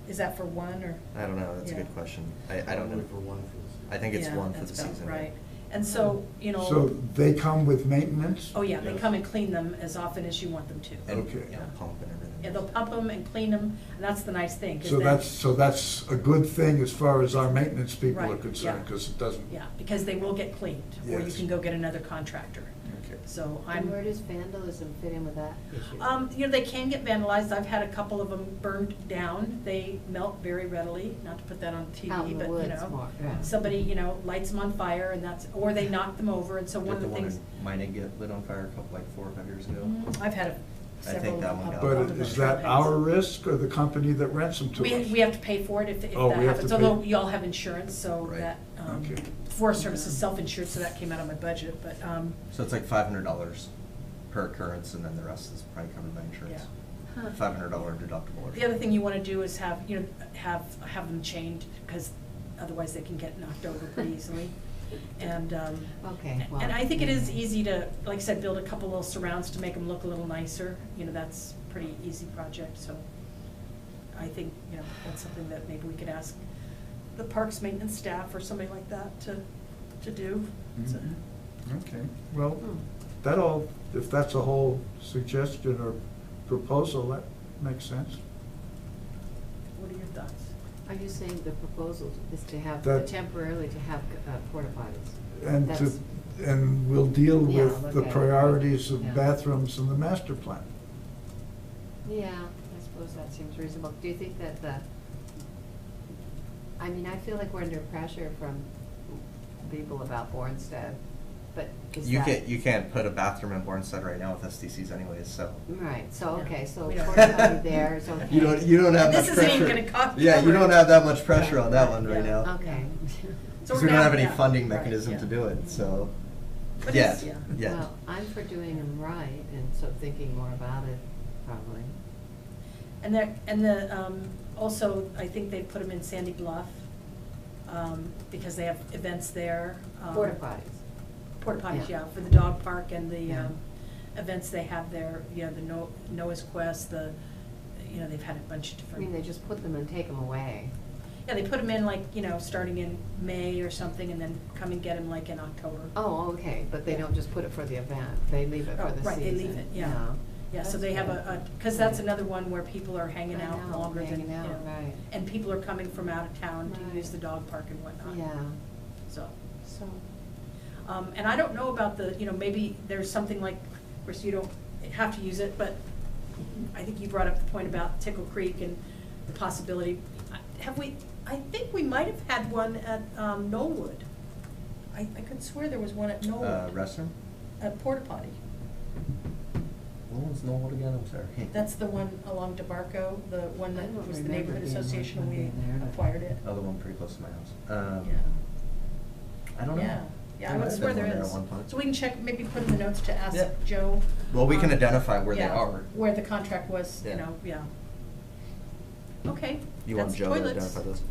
is that for one or? I don't know, that's a Yeah. good question. I don't know. Only for one for this. I think it's Yeah, one for the that's about season. right. And so, you know. So they come with maintenance? Oh, yeah, they Yes. come and clean them as often as you want them to. And, Okay. you know, pump and everything. Yeah, they'll pump them and clean them, and that's the nice thing. 'cause So then- that's a good thing as far as our maintenance people are Right, concerned, yeah. because it doesn't. Yeah, because they will get cleaned, or you Yes. can go get another contractor. Okay. So And where I'm, does vandalism fit in with that issue? you know, they can get vandalized. I've had a couple of them burned down. They melt very readily, not to put that on TV, Out in the but, you woods know. more, yeah. Somebody, you know, lights them on fire, and that's, or they knock them over, and so one Did of the the one things. in Mining get lit on fire a couple, like 4 or 5 years ago? I've had several. that one got But of is them that trailheads. our risk or the company that rents them to us? We have to pay for it if Oh, that we have happens, to pay. although you all have insurance, so Right. that, Okay. Forest Service is self-insured, so that came out of my budget, but, So it's like $500 per occurrence, and then the rest is probably covered by insurance. yeah. Huh. $500 deductible. or The other thing you wanna do is have, you know, have them chained, because otherwise they can get knocked over pretty easily. And, Okay, well. and I think it is easy to, like I said, build a couple little surrounds to make them look a little nicer. You know, that's a pretty easy project, so I think, you know, that's something that maybe we could ask the parks maintenance staff or somebody like that to do. So- Mhm. Okay, well, Hmm. if that's a whole suggestion or proposal, that makes sense. What are your thoughts? Are you saying the proposal is to have, That- temporarily to have porta potties? And That's- and we'll deal Yeah, with look the at it. priorities of Yeah. bathrooms in the master plan. Yeah, I suppose that seems reasonable. Do you think that I mean, I feel like we're under pressure from people about Bornstedt, but is that? You can't put a bathroom in Bornstedt right now with SDCs anyways, so. Right, so, Yeah. okay, so We don't- porta potty there is okay. You don't have And much this pressure. isn't even gonna cost. Yeah, you don't have that much pressure on that Yeah. one right Yeah. now. Okay. So Because we're we don't now- have any yeah, funding right, mechanism yeah. to do it, so. But Yeah, it's- yeah. Well, I'm for doing them right, and so thinking more about it, probably. Also, I think they put them in Sandy Bluff, because they have events there. Porta potties. Porta potties, Yeah. yeah, for the dog park and the, Yeah. events they have there, you know, the Noah's Quest, they've had a bunch of I mean, different. they just put them and take them away. Yeah, they put them in like, starting in May or something, and then come and get them like in October. Oh, okay, but they don't just put it for the event, they leave it for Oh, the season. right, they leave it, yeah. Yeah, so That's they have good. because that's another one where people are hanging I out know, longer than, hanging out, right. and people are coming from out of town to Right. use the dog park and whatnot. Yeah, So, so, and I don't know about maybe there's something like, of course, you don't have to use it, but I think you brought up the point about Tickle Creek and the possibility. I think we might have had one at Knollwood. I could swear there was one at Knollwood, Restroom? a porta potty. What one's Knollwood again? I'm sorry. That's the one along DeBarco, the one I that don't was the remember neighborhood being association, one and we there, but- acquired it. Oh, the one pretty close to my house. Yeah. I don't know. Yeah, There I might would have swear been there one is. at one point. So we can check, maybe put in the notes to ask Yeah. Joe. Well, we can identify where they yeah, are. Where the contract was, Yeah. yeah. Okay. You want that's Joe to toilets. identify those?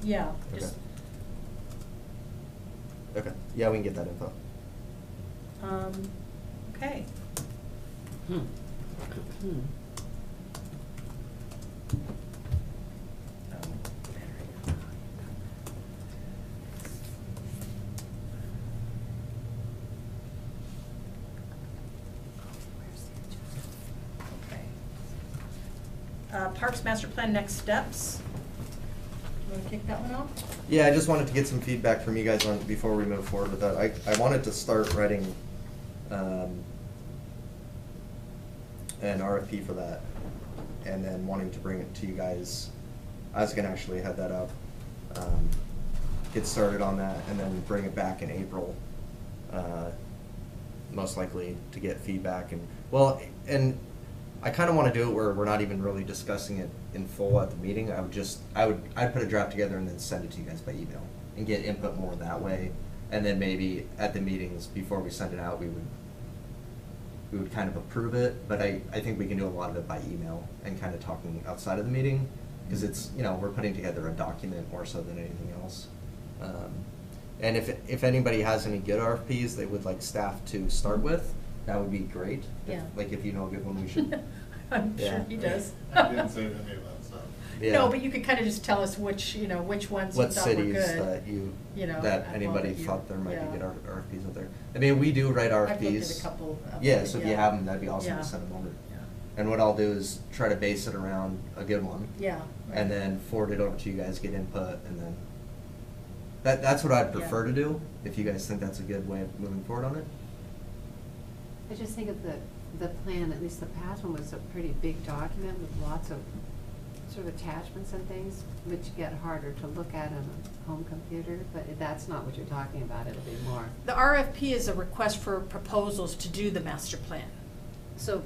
Yeah, Okay. just, Okay, yeah, we can get that info. okay. hmm. Okay. Parks Master Plan next steps. You wanna kick that one off? Yeah, I just wanted to get some feedback from you guys on, before we move forward with that. I wanted to start writing, an RFP for that, and then wanting to bring it to you guys. I was gonna actually head that up, get started on that, and then bring it back in April, most likely to get feedback and I kind of want to do it where we're not even really discussing it in full at the meeting. I'd put a draft together and then send it to you guys by email and get input more that way. And then maybe at the meetings before we send it out, we would kind of approve it. But I think we can do a lot of it by email and kind of talking outside of the meeting, because it's, we're putting together a document more so than anything else. And if anybody has any good RFPs they would like staff to start with, that would be great. Yeah. Like if you know a good one, we should. I'm sure Yeah. he does. I didn't say any of that stuff. Yeah. No, but you could kind of just tell us which ones you What thought were cities good. that well, anybody that you- thought there might be yeah. good RFPs out there. I mean, we do write RFPs. I've looked at a couple. Yeah, so if you have them, that'd be awesome Yeah. to send them over. Yeah. And what I'll do is try to base it around a good one. Yeah. And then forward it over to you guys, get input, and then that's what I'd prefer Yeah. to do, if you guys think that's a good way of moving forward on it. I just think of the plan, at least the past one was a pretty big document with lots of sort of attachments and things, which get harder to look at on a home computer, but that's not what you're talking about, it'll be more. The RFP is a request for proposals to do the master plan. So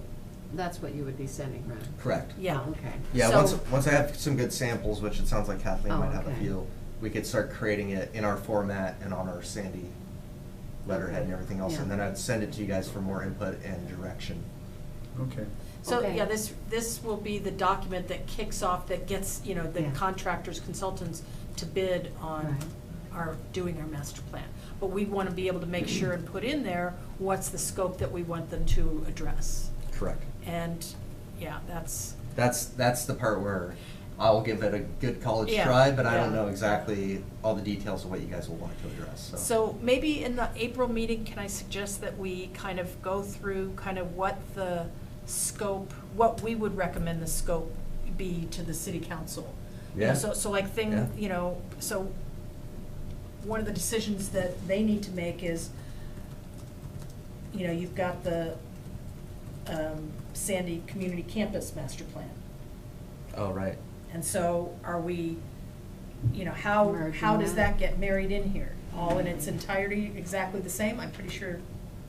that's what you would be sending, right? Correct. Yeah. Oh, okay. Yeah, So- once I have some good samples, which it sounds like Kathleen Oh, might have a okay. few, we could start creating it in our format and on our Sandy letterhead and everything else, and Yeah. then I'd send it to you guys for more input and direction. Okay. So, Okay. yeah, this will be the document that kicks off, that gets, the Yeah. contractors, consultants to bid on Right. doing our master plan. But we want to be able to make sure and put in there what's the scope that we want them to address. Correct. And, yeah, that's, That's the part where I'll give it a good college Yeah, try, but I don't yeah. know exactly all the details of what you guys will want to address, so. so maybe in the April meeting, can I suggest that we kind of go through kind of what the scope, what we would recommend the scope be to the city council? Yeah. So like Yeah. so one of the decisions that they need to make is, you know, you've got the Sandy Community Campus Master Plan. Oh, right. And so are we, you know, how Merging does that? that get married in here? All in its entirety exactly the same? I'm pretty sure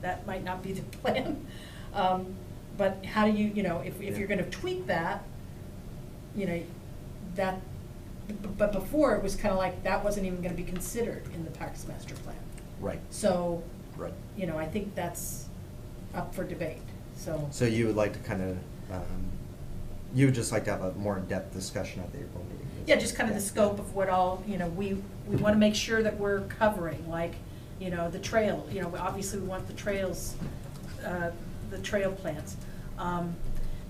that might not be the plan. But how do you know, if you're gonna tweak that, you know, that, but before it was kinda like, that wasn't even gonna be considered in the Parks Master Plan. Right. So, Right. you know, I think that's up for debate, so. So you would like to kind of, you would just like to have a more in-depth discussion at the April meeting? Yeah, just kind of the scope of what all, you know, we want to make sure that we're covering, like, you know, the trail, you know, obviously we want the trails, the trail plans.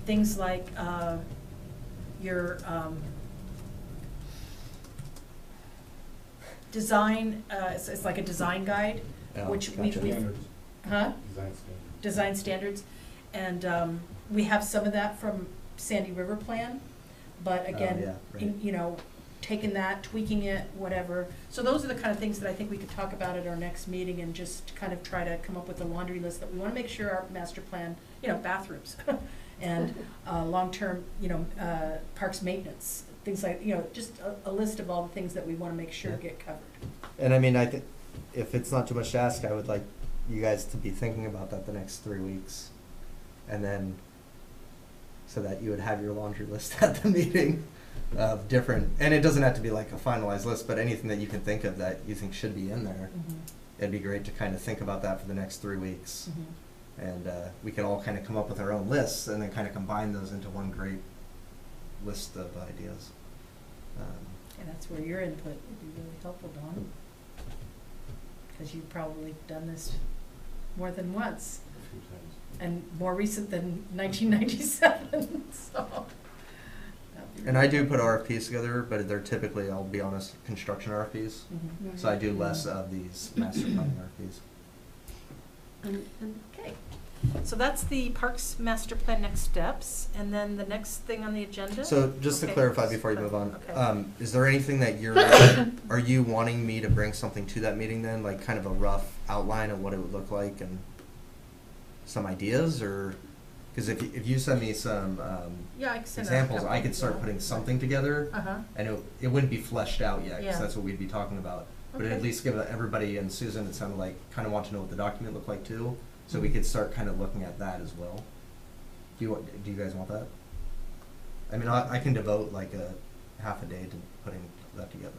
Things like your design, it's like a design guide, Oh, which gotcha. we've, huh? Design standards. Design standards, and we have some of that from Sandy River Plan, but again, yeah, right. you know, taking that, tweaking it, whatever. So those are the kind of things that I think we could talk about at our next meeting and just kind of try to come up with a laundry list that we want to make sure our master plan, you know, bathrooms and long-term, you know, parks maintenance, things like, you know, just a list of all the things that we want to make sure Yeah. get covered. And I mean, I think, if it's not too much to ask, I would like you guys to be thinking about that the next 3 weeks. And then, so that you would have your laundry list at the meeting of different, and it doesn't have to be like a finalized list, but anything that you can think of that you think should be in there. It'd be great to kind of think about that for the next 3 weeks. And we can all kind of come up with our own lists and then kind of combine those into one great list of ideas. And that's where your input would be really helpful, Dawn. Because you've probably done this more than once, A few times. and more recent than 1997, so. that'd be And I really do put helpful. RFPs together, but they're typically, I'll be honest, construction RFPs. Mhm. So I do less of these master plan RFPs. Okay, so that's the Parks Master Plan next steps, and then the next thing on the agenda? So just to Okay. clarify before you move on, Okay. is there anything that you're, are you wanting me to bring something to that meeting then? Like kind of a rough outline of what it would look like and some ideas, or, because if you send me some Yeah, I can send out a examples, couple. I could start putting something together, Uh-huh, and it wouldn't be fleshed out yet, because Yeah. that's what we'd be talking about. But it'd Okay. at least give everybody, and Susan, it sounded like, kind of want to know what the document looked like too, so we could start kind of looking at that as well. Do you guys want that? I mean, I can devote like a half a day to putting that together.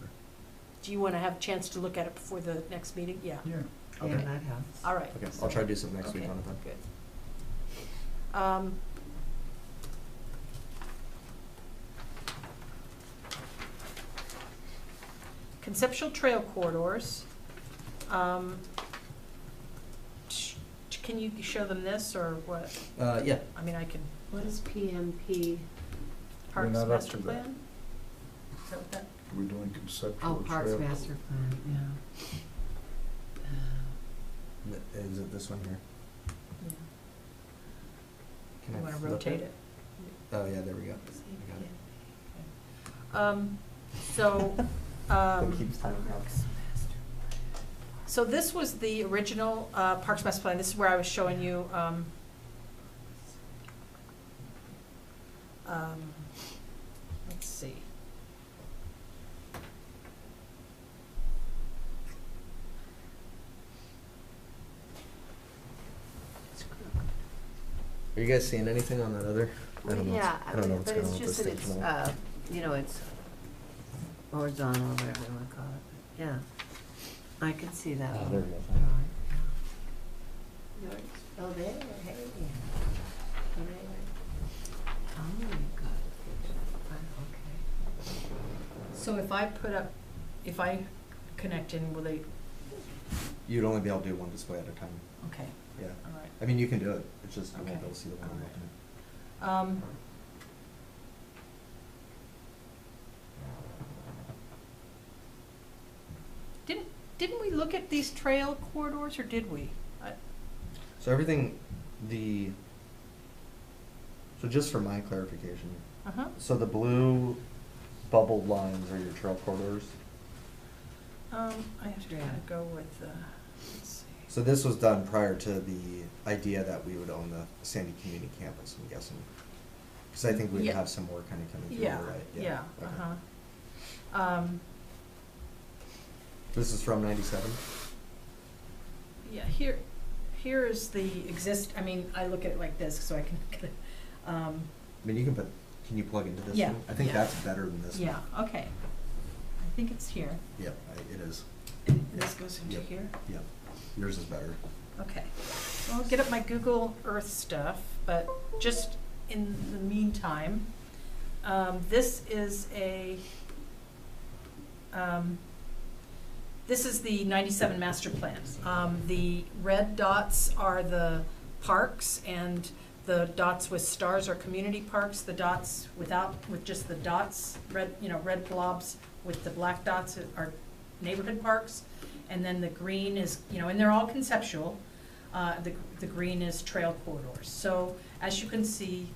do you want to have a chance to look at it before the next meeting? Yeah, Yeah. Okay. Yeah, that helps. all right. Okay, I'll try to do something next week Okay, on it then. good. Conceptual trail corridors. Can you show them this, or what? Yeah, I mean, I can, What is PMP? Parks not up Master to that. Plan? Is that what that? We're doing conceptual. Oh, Parks trail. Master Plan, yeah. is it this one here? Yeah. Can You I want to flip rotate it? Oh, yeah, there we go. So, It keeps timing out. so this was the original Parks Master Plan. This is where I was showing you, let's see. Are you guys seeing anything on that other? I don't know. Yeah, I don't know what's but going it's on with just this that thing it's, tonight. you know, it's horizontal, whatever you wanna call it, yeah. I can see that Oh, one. there we go. Yours, oh, there, hey. Oh, you got it, okay. So if I put up, if I connect in, will they, You'd only be able to do one display at a time. okay, Yeah. all right. I mean, you can do it. It's just you Okay. won't be able to see the one I'm Alright. looking at. Didn't we look at these trail corridors, or did we? So everything, so just for my clarification, Uh-huh. so the blue bubbled lines are your trail corridors? I have to kind of go with, let's see. So this was done prior to the idea that we would own the Sandy Community Campus, I'm guessing. Because I think we'd Yeah. have some more kind of coming through, Yeah, right? yeah, Okay. This is from 97? Yeah, here is the I mean, I look at it like this, so I can, I mean, can you plug into this Yeah, one? I think yeah. that's better than this one. yeah, okay. I think it's here, Yep, it is. and this goes into Yep. here. Yep. Yours is better. Okay, so I'll get up my Google Earth stuff, but just in the meantime, this is the 97 master plan. The red dots are the parks, and the dots with stars are community parks. The dots with just the dots, red blobs with the black dots are neighborhood parks. And then the green is, and they're all conceptual. The green is trail corridors. So as you can see,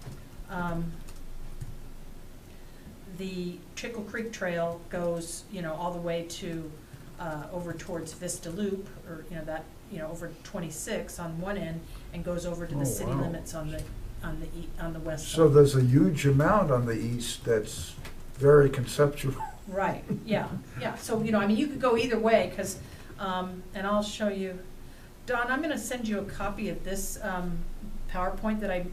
the Trickle Creek Trail goes, all the way to over towards Vista Loop, or over 26 on one end, and goes over to the Oh, city wow. limits on the west side. So there's a huge amount on the east that's very conceptual. Right, yeah. So, I mean, you could go either way, because, and I'll show you. Don, I'm gonna send you a copy of this PowerPoint that I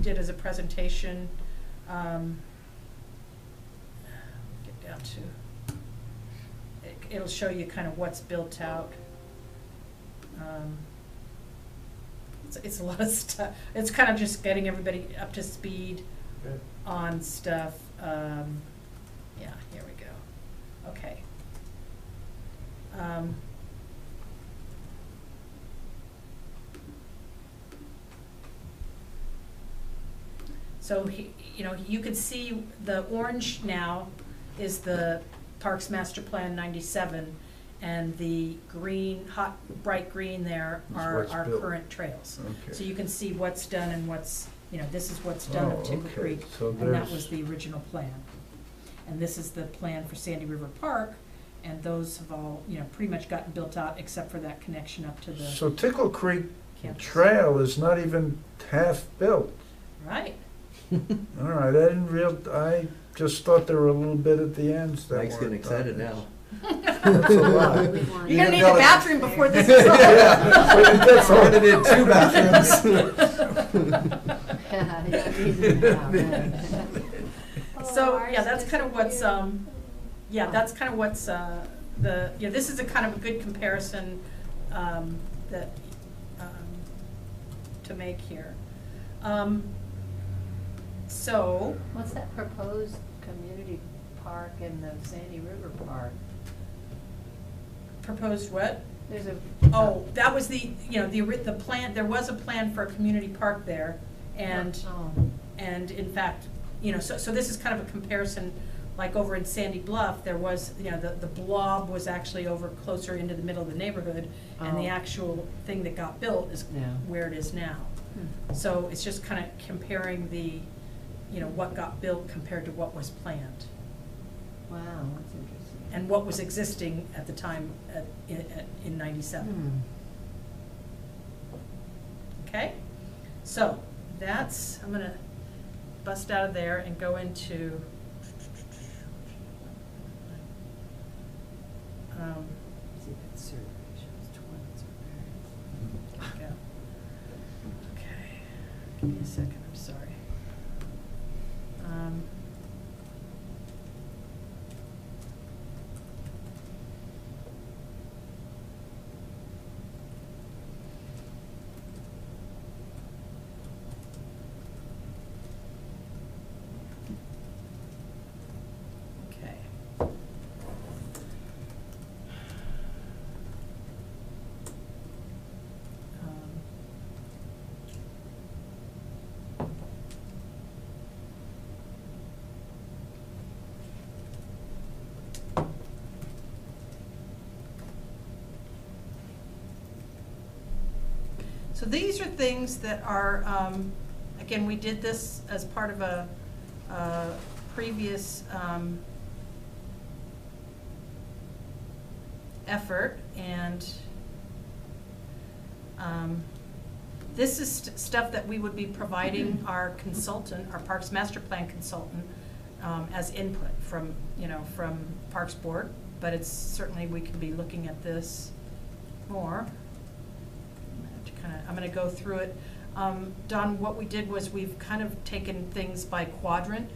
did as a presentation. Get down to, it'll show you kind of what's built out. It's a lot of stuff. It's kind of just getting everybody up to speed on stuff. Yeah, here we go. Okay. So you could see the orange now is the Parks Master Plan 97, and the green, bright green there Is are what's our built. current trails. Okay. So you can see what's done and what's, this is what's done Oh, of Tickle okay. Creek, So and that there's- was the original plan. And this is the plan for Sandy River Park, and those have all, pretty much gotten built out except for that connection up to the So Tickle Creek campus. Trail is not even half built. Right. All right, I just thought there were a little bit at the ends that Mike's getting weren't excited done. now. That's a lot. We want- You're You're gonna need gonna a be able to- bathroom before this is over. That's all. Put it in 2 bathrooms. Yeah, yeah. So, Oh, yeah, that's ours kind of what's, disappeared. that's kind of what's, this is a kind of a good comparison, that, to make here. So, What's that proposed community park in the Sandy River Park? proposed what? There's a. Oh, that was the plan, there was a plan for a community park there, and, Oh, and in fact, so this is kind of a comparison, like over in Sandy Bluff, there was, the blob was actually over closer into the middle of the neighborhood, and the Oh. actual thing that got built is Yeah. where it is now. hmm. So it's just kind of comparing the, what got built compared to what was planned, Wow, that's interesting. and what was existing at the time in 97. Hmm. Okay, so that's, I'm gonna bust out of there and go into, See that survey shows toilets are very. there we go. Okay, give me a second, I'm sorry. Okay. So these are things that are, again, we did this as part of a previous effort, and This is stuff that we would be providing our consultant, our Parks Master Plan consultant, as input from, from Parks Board, but it's certainly, we can be looking at this more. I'm gonna go through it. Don, what we did was we've kind of taken things by quadrant.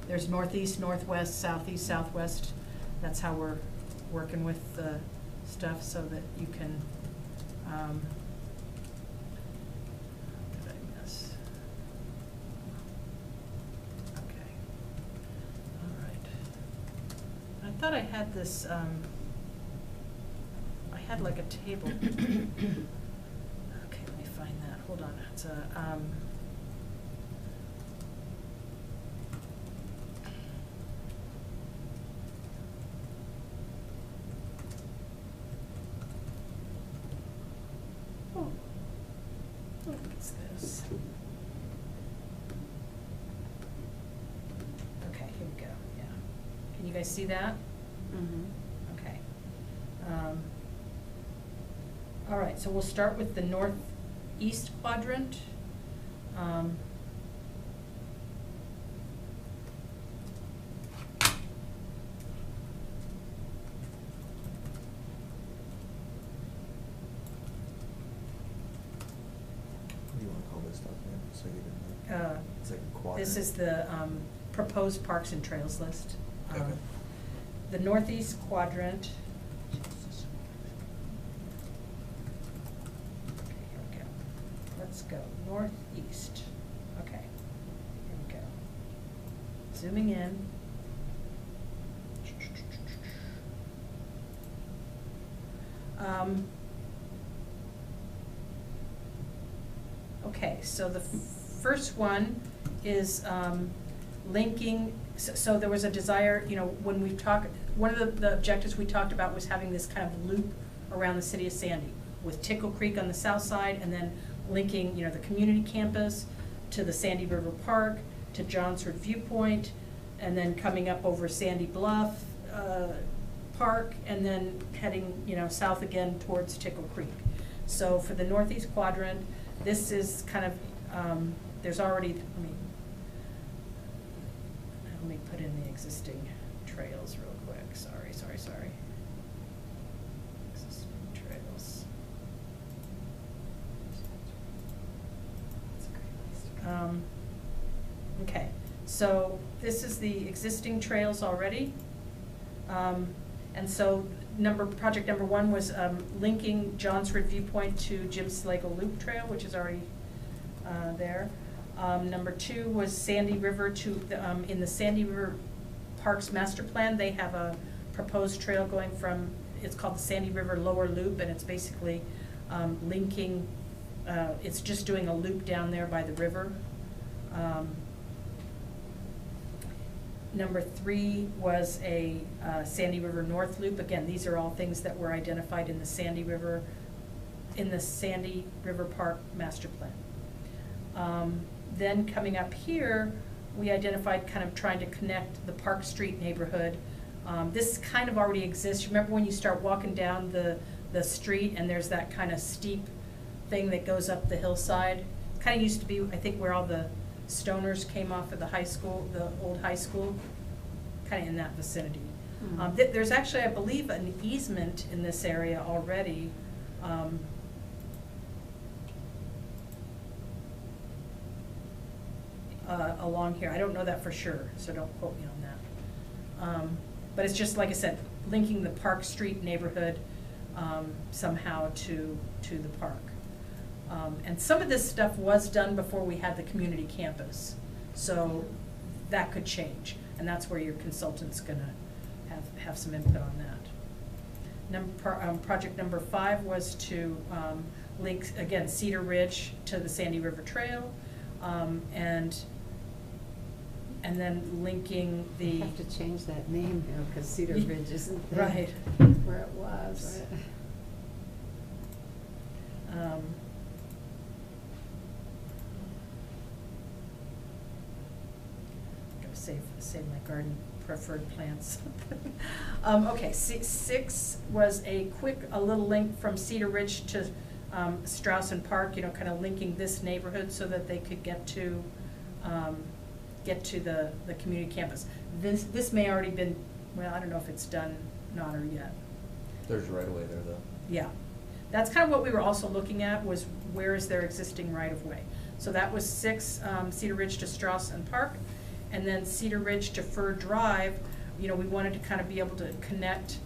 There's northeast, northwest, southeast, southwest. That's how we're working with the stuff so that you can, what did I miss? Okay. All right. I thought I had this, I had like a table. Okay, let me find that. Hold on. It's a, what's this? Okay, here we go. Yeah. Can you guys see that? Mm-hmm. Okay. All right, so we'll start with the northeast quadrant. What do you want to call this stuff, man? So you didn't know. It's like a quadrant. This is the proposed parks and trails list. Okay. The northeast quadrant. Okay, here we go. Let's go northeast. Okay, here we go. Zooming in. Okay, so the first one is linking, so there was a desire, when we talked, one of the objectives we talked about was having this kind of loop around the city of Sandy with Tickle Creek on the south side and then linking, the community campus to the Sandy River Park, to Johnsford Viewpoint, and then coming up over Sandy Bluff Park, and then heading, south again towards Tickle Creek. So for the northeast quadrant, this is kind of, there's already, let me put in the existing trails real quick. Sorry. Existing trails. Okay, so this is the existing trails already. And so project number one was linking Johnsford Viewpoint to Jim Slagle Loop Trail, which is already there. Number two was Sandy River to, in the Sandy River Parks Master Plan, they have a proposed trail going from, it's called the Sandy River Lower Loop, and it's basically linking, it's just doing a loop down there by the river. Number three was a Sandy River North Loop. Again, these are all things that were identified in the Sandy River Park Master Plan. Then coming up here, we identified kind of trying to connect the Park Street neighborhood. This kind of already exists. Remember when you start walking down the street and there's that kind of steep thing that goes up the hillside? Kind of used to be, I think, where all the stoners came off of the high school, the old high school, kind of in that vicinity. Mm-hmm. There's actually, I believe, an easement in this area already. Along here. I don't know that for sure, so don't quote me on that. But it's just, like I said, linking the Park Street neighborhood somehow to the park. And some of this stuff was done before we had the community campus, so that could change, and that's where your consultant's gonna have some input on that. Project number 5 was to link, again, Cedar Ridge to the Sandy River Trail, and then linking the... You have to change that name now, because Cedar Ridge isn't there. Right. Where it was. Save my garden preferred plants. Okay, 6 was a little link from Cedar Ridge to Strauss and Park, you know, kind of linking this neighborhood so that they could get to the community campus. This may already been, well, I don't know if it's done, not or yet. There's right away there, though. Yeah, that's kind of what we were also looking at, was where is their existing right-of-way. So that was 6 Cedar Ridge to Strauss and Park, and then Cedar Ridge to Fur Drive. You know, we wanted to kind of be able to connect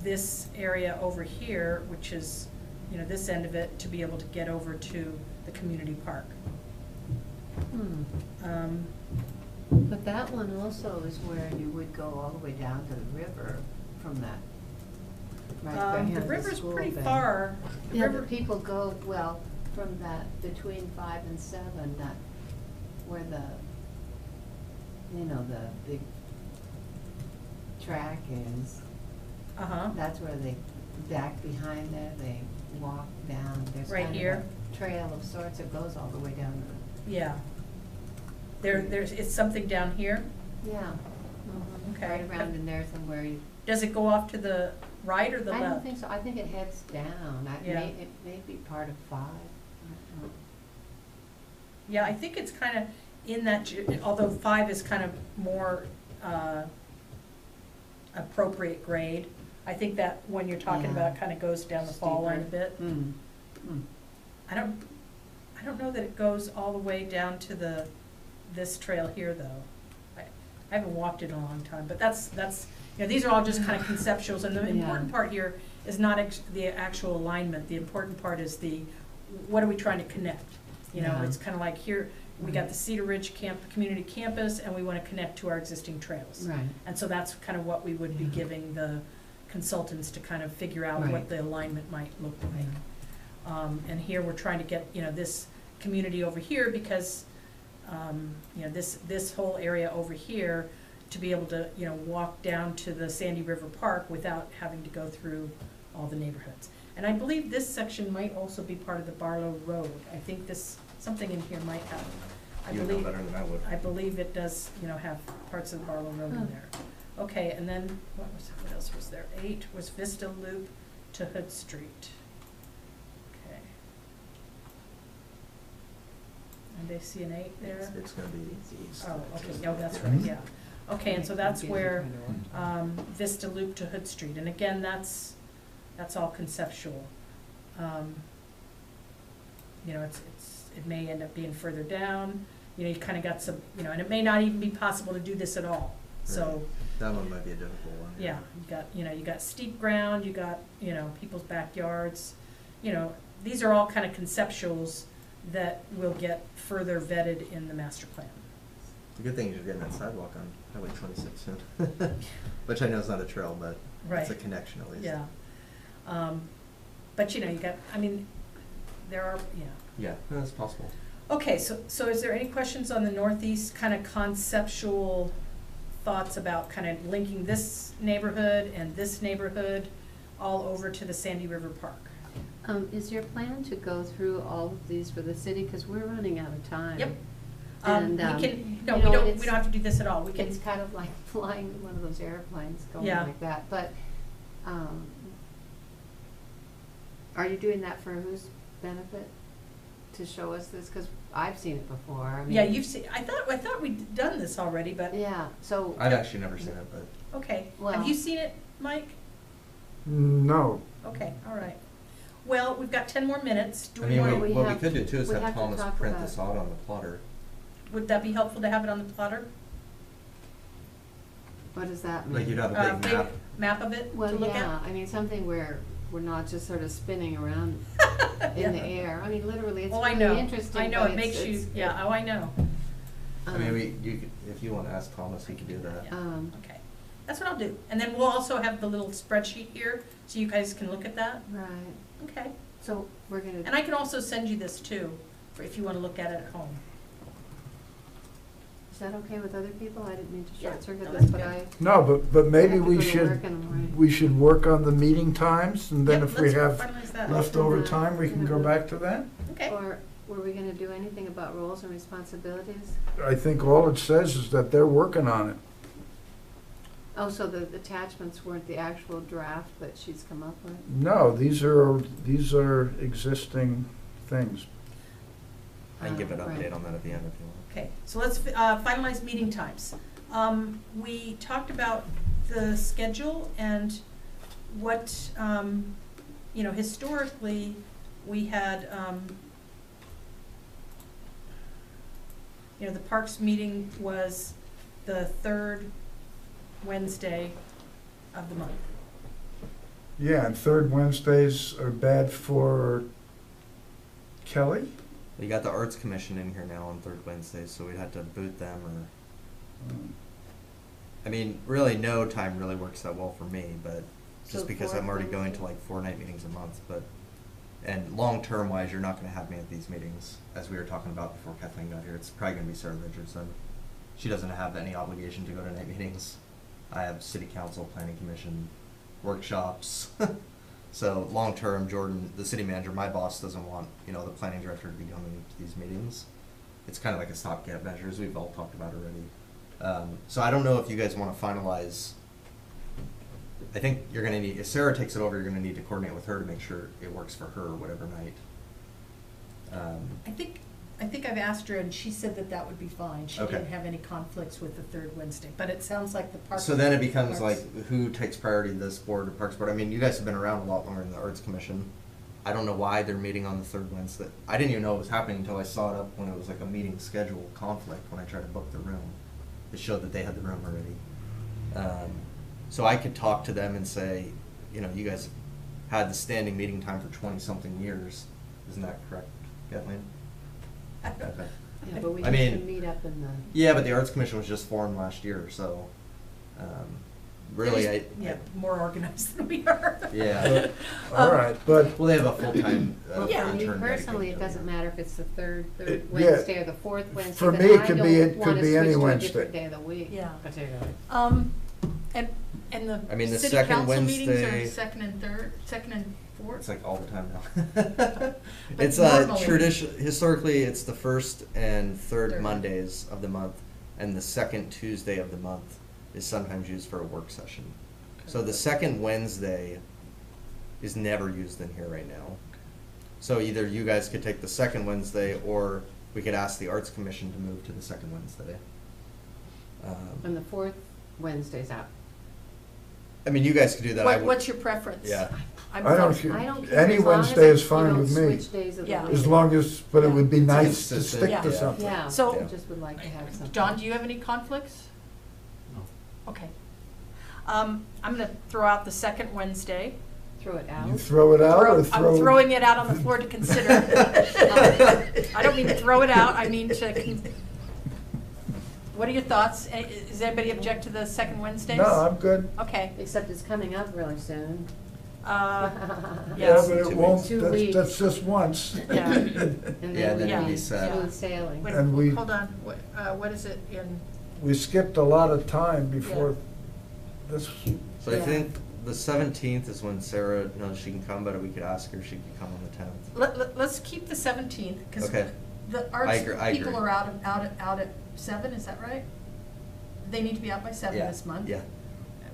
this area over here, which is, you know, this end of it, to be able to get over to the community park. But that one also is where you would go all the way down to the river from that. Right behind The river's school pretty then. far. The Yeah, river- but people go, well, from that, between 5 and 7, that, where the, you know, the big track is, Uh-huh. that's where they back behind there, they walk down. There's Right kind of here? a trail of sorts that goes all the way down to Yeah. It's something down here. the, yeah. Okay. Right around in there somewhere. Does it go off to the right or the left? I don't think so, I think it heads down. Yeah. It may be part of 5. I don't know. Yeah, I think it's kind of in that, although 5 is kind of more appropriate grade. I think that when you're talking Yeah. about, kind of goes down the fall line a Steeper. bit. Mm. Mm. I don't know that it goes all the way down to this trail here, though. I haven't walked it in a long time, but that's, you know, these are all just kind of conceptuals, and the Yeah. important part here is not the actual alignment. The important part is what are we trying to connect? You know, Yeah. it's kind of like here, we got the Cedar Ridge community campus, and we want to connect to our existing trails. Right. And so that's kind of what we would be Yeah. giving the consultants to kind of figure out what Right. the alignment might look like. And here we're trying to get, you know, this community over here because, you know, this whole area over here to be able to, you know, walk down to the Sandy River Park without having to go through all the neighborhoods. And I believe this section might also be part of the Barlow Road. I think something in here might have, You would know better than I would. I believe it does, you know, have parts of the Barlow Road in Huh. there. Okay, and then, what else was there? 8 was Vista Loop to Hood Street. Okay. And they see an 8 there? It's gonna be east. Oh, okay, oh, that's right, yeah. Okay, and so that's where, Vista Loop to Hood Street, and again, that's all conceptual. You know, it may end up being further down, you know, you kinda got some, you know, and it may not even be possible to do this at all, so. That one might be a difficult one. Yeah, you got steep ground, you got, you know, people's backyards, you know, these are all kind of conceptuals that will get further vetted in the master plan. The good thing is you're getting that sidewalk on Highway 26 soon, which I know is not a trail, but it's a Right. connection at least. Yeah. But you know, you got, I mean, there are, yeah. Yeah, that's possible. Okay, so is there any questions on the northeast, kind of conceptual thoughts about kind of linking this neighborhood and this neighborhood all over to the Sandy River Park? Is your plan to go through all of these for the city, because we're running out of time? Yep. And, We can, no, you we know, don't it's- have to do this at all, we can. It's kind of like flying one of those airplanes going Yeah. like that, but, are you doing that for whose benefit? To show us this, because I've seen it before, I mean. Yeah, you've seen, I thought we'd done this already, but, Yeah, so. I've actually never seen it, but okay. Well- Have you seen it, Mike? No, Okay, all right. Well, we've got 10 more minutes. Do I we mean, want, we what we have could do to- too is we have have to Thomas talk print about- this out on the plotter. would that be helpful to have it on the plotter? What does that mean? Like you'd have a big map. Map of it to Well, look yeah, at? I mean, something where we're not just sort of spinning around in the air. I mean, literally, it's Oh, I know. really interesting. I know, but it makes you, it's- yeah, oh, I know. I mean, you could, if you want to ask Thomas, he could do that. Yeah. Um, Okay, that's what I'll do. And then we'll also have the little spreadsheet here, so you guys can look at that. right, Okay. so we're gonna. And I can also send you this too, for if you want to look at it at home. Is that okay with other people? I didn't mean to Yeah, short circuit no, this, that's but good. no, but I maybe have to we go to should, work in the morning. we should work on the meeting times, and then Yep, if we have let's finalize that. leftover Let's do that. time, we can go back to that. Okay, Or were we gonna do anything about roles and responsibilities? I think all it says is that they're working on it. Oh, so the attachments weren't the actual draft that she's come up with? No, these are existing things. I can give an Right. update on that at the end if you want. Okay, so let's finalize meeting times. We talked about the schedule and what, historically, we had, the Parks meeting was the third Wednesday of the month. Yeah, and third Wednesdays are bad for Kelly? You got the Arts Commission in here now on third Wednesdays, so we'd have to boot them or, I mean, really no time really works that well for me, but So just because fourth I'm already going Wednesday? to like 4 night meetings a month, but, and long-term wise, you're not gonna have me at these meetings, as we were talking about before Kathleen got here. It's probably gonna be Sarah Richardson. She doesn't have any obligation to go to night meetings. I have city council, planning commission, workshops. So long-term, Jordan, the city manager, my boss, doesn't want, the planning director to be coming to these meetings. It's kind of like a stopgap measure, as we've all talked about already. So I don't know if you guys want to finalize. I think you're gonna need, if Sarah takes it over, you're gonna need to coordinate with her to make sure it works for her whatever night. I think I've asked her and she said that would be fine. She Okay. didn't have any conflicts with the third Wednesday, but it sounds like the Parks. So then it becomes Parks- like, who takes priority, this board or Parks Board? I mean, you guys have been around a lot longer than the Arts Commission. I don't know why they're meeting on the third Wednesday. I didn't even know it was happening until I saw it up when it was like a meeting schedule conflict when I tried to book the room. It showed that they had the room already. So I could talk to them and say, you guys had the standing meeting time for 20-something years. Isn't that correct, Kathleen? Okay. Yeah, but we I used to mean- meet up in the. Yeah, but the Arts Commission was just formed last year, so, really, Yeah, more organized than we are. yeah. All right, but Well, they have a full-time Well, Yeah. for me intern personally, it dedicated doesn't to matter if it's the third Yeah. Wednesday or the fourth Wednesday. For but me, it I could don't be- it wanna could be switch any to a Wednesday. different day of the week, Yeah. particularly. And the I mean, the city second council meetings are Wednesday- second and fourth? It's like all the time now. But It's normally- tradition, historically, it's the first and third Third. Mondays of the month, and the second Tuesday of the month is sometimes used for a work session. So the second Wednesday is never used in here right now. So either you guys could take the second Wednesday, or we could ask the Arts Commission to move to the second Wednesday. And the fourth Wednesday's out. I mean, you guys could do that. I would- What's your preference? Yeah. I'm I don't fine. care. I don't care. Any as long as Wednesday is you fine don't with me. switch days of the Yeah. week. as long as, but it would be Yeah. nice to Consistent. stick Yeah. to something. Yeah, So- I just would like to have something. John, do you have any conflicts? No. Okay. I'm gonna throw out the second Wednesday. Throw it out. You throw it out or throw? I'm throwing it out on the floor to consider. I don't mean to throw it out, I mean to, what are your thoughts? Does anybody object to the second Wednesdays? No, I'm good. Okay. Except it's coming up really soon. Uh, Yeah, Yes. but it 2 won't, weeks. 2 that's weeks. just once. Yeah. And Yeah, then then it'd we'd be be set. smooth sailing. Wait, And we- hold on, what is it in, We skipped a lot of time before this. So I Yeah. think the 17th is when Sarah knows she can come, but we could ask her if she could come on the 10th. let's keep the 17th, because Okay. the I arts agree- I people agree. are out at 7, is that right? They need to be out by 7 Yeah, this month. Yeah,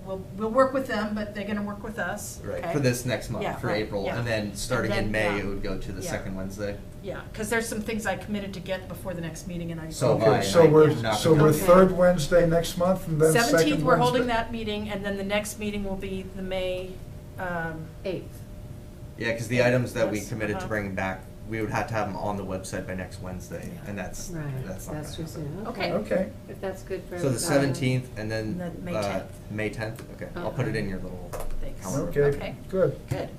We'll work with them, but they're gonna work with us, right, okay? for this next month, Yeah, for right, April, yeah. and then starting And in then, May, yeah. it would go to the Yeah. second Wednesday. Yeah, because there's some things I committed to get before the next meeting, and I. So Okay, I- so I'm we're, not so gonna- we're Okay. third Wednesday next month and then second Wednesday? 17th, we're holding that meeting, and then the next meeting will be the May, 8th. Yeah, because the items that we Yes, committed to uh-huh. bringing back, we would have to have them on the website by next Wednesday, and that's Right, not that's gonna too happen. soon. Okay. Okay, If that's good for So the everybody. 17th, and then, And then May 10th. May 10th, okay, I'll put it in your little Thanks. calendar. okay, good. Good.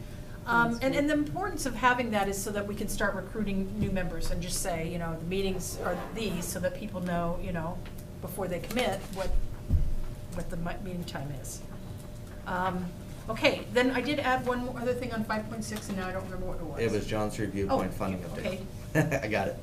And the importance of having that is so that we can start recruiting new members and just say, the meetings are these, so that people know, before they commit, what the meeting time is. Okay, then I did add one more other thing on 5.6, and now I don't remember what it was. It was John's review Oh, point funding okay. update. I got it.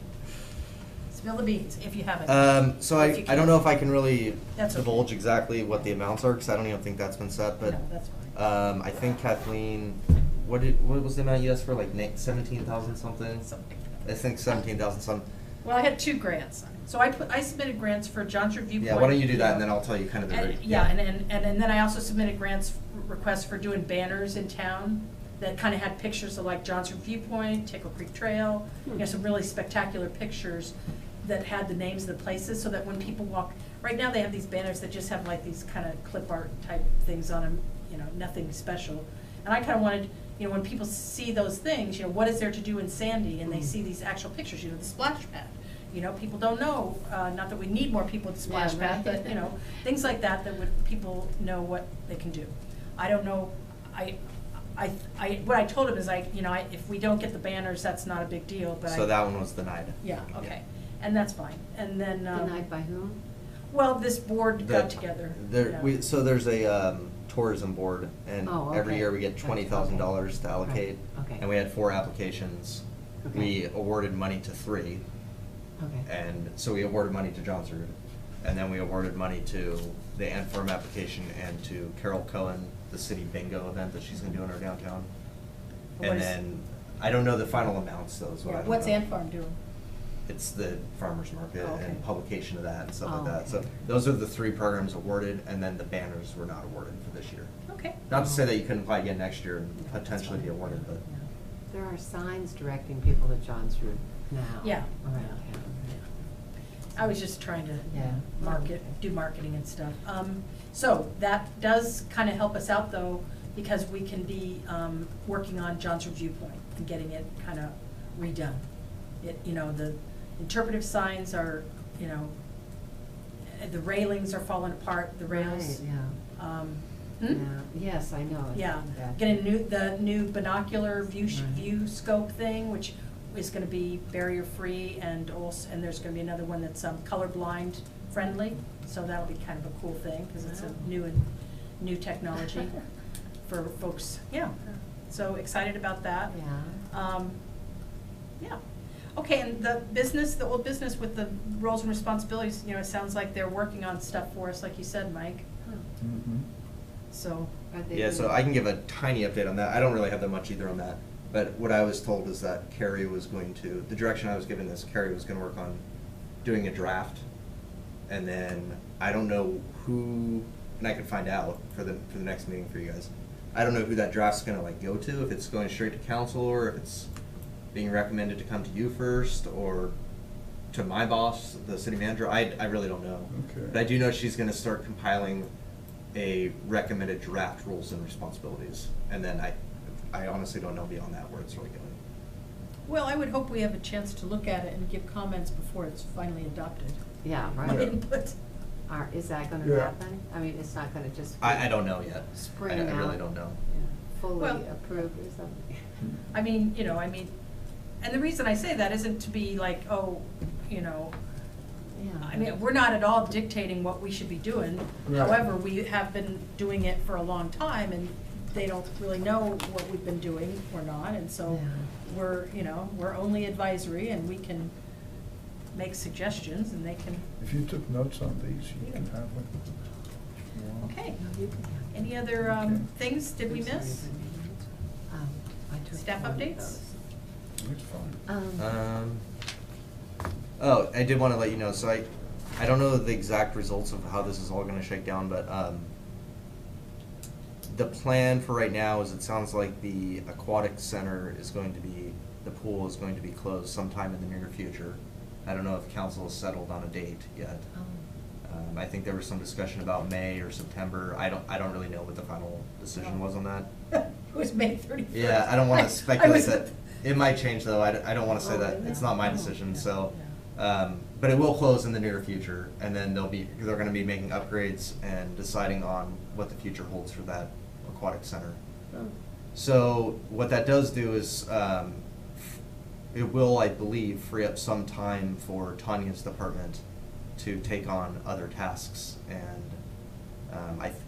Spill the beans, if you haven't. So If you I don't can. know if I can really That's okay. divulge exactly what the amounts are, because I don't even think that's been set, but No, that's fine. I think Kathleen, what was the amount you asked for, like 17,000 something? Something. I think 17,000 something. Well, I had 2 grants. So I submitted grants for Johnson Viewpoint. Yeah, why don't you do that, and then I'll tell you kind of the. And, yeah, and then I also submitted grants requests for doing banners in town that kind of had pictures of like Johnson Viewpoint, Tickle Creek Trail, some really spectacular pictures that had the names of the places, so that when people walk, right now they have these banners that just have like these kind of clip art type things on them, nothing special. And I kind of wanted, when people see those things, what is there to do in Sandy, and they see these actual pictures, the splash pad. People don't know, not that we need more people at the splash pad, but, things like that would people know what they can do. I don't know, what I told him is if we don't get the banners, that's not a big deal, but So that one was denied. Yeah, okay, and that's fine, and then. Denied by whom? Well, this board got together. So there's a tourism board, and Oh, every okay. year we get Gotcha, $20,000 okay. to allocate. Right, okay. And we had 4 applications. Okay. We awarded money to 3. Okay. And so we awarded money to Johnsrud, and then we awarded money to the Ant Farm application and to Carol Cohen, the city bingo event that she's gonna do in our downtown. What And is- then, I don't know the final amounts though, is what I don't know. What's Ant Farm doing? It's the farmer's market Oh, okay. and publication of that and stuff like Oh, that. So okay. those are the 3 programs awarded, and then the banners were not awarded for this year. Okay. Not to say that you couldn't apply again next year and potentially be awarded, but. There are signs directing people to John's Route now. Yeah. Around town. I was just trying to Yeah. do marketing and stuff. So that does kind of help us out though, because we can be working on Johnson Viewpoint and getting it kind of redone. The interpretive signs are, the railings are falling apart, the rails. Right, yeah. Hmm? Yeah. Yes, I know. It's Yeah, bad. getting the new binocular view Right. view scope thing, which is gonna be barrier free, and there's gonna be another one that's colorblind friendly, so that'll be kind of a cool thing, because it's Wow. a new technology for folks, yeah. So excited about that. Yeah. Yeah. Okay, and the old business with the roles and responsibilities, it sounds like they're working on stuff for us, like you said, Mike, Huh. Mhm. so. Are they Yeah, so doing- I can give a tiny update on that. I don't really have that much either on that. But what I was told is that Karey was going to, the direction I was given is Karey was gonna work on doing a draft. And then, I don't know who, and I can find out for the next meeting for you guys. I don't know who that draft's gonna go to, if it's going straight to council, or if it's being recommended to come to you first, or to my boss, the city manager. I really don't know. Okay. But I do know she's gonna start compiling a recommended draft rules and responsibilities. And then I honestly don't know beyond that where it's really going. Well, I would hope we have a chance to look at it and give comments before it's finally adopted. Yeah, My right. input. Is that gonna Yeah. happen? I mean, it's not gonna just. I don't know yet. Spring I out. really don't know. Yeah, fully Well- approved or something. I mean, and the reason I say that isn't to be like, Yeah. I mean, we're not at all dictating what we should be doing. Right. However, we have been doing it for a long time, and they don't really know what we've been doing or not, and so Yeah. we're only advisory, and we can make suggestions, and they can, If you took notes on these, you can have them. if you want. okay. No, you can have it. Any other Okay. things did we I'm sorry, miss? but, I took Staff one of updates? those. It's fine. Oh, I did want to let you know, so I don't know the exact results of how this is all gonna shake down, but, the plan for right now is it sounds like the aquatic center is going to be, the pool is going to be closed sometime in the near future. I don't know if council has settled on a date yet. Oh. I think there was some discussion about May or September. I don't really know what the final decision was on that. It was May 31st. Yeah, I don't want I to speculate was- that. It might change though. I don't want to say Oh, that. really? It's not my Oh, decision, yeah. so. But it will close in the near future, and then they're gonna be making upgrades and deciding on what the future holds for that aquatic center. Oh. So what that does do is, it will, I believe, free up some time for Tanya's department to take on other tasks. And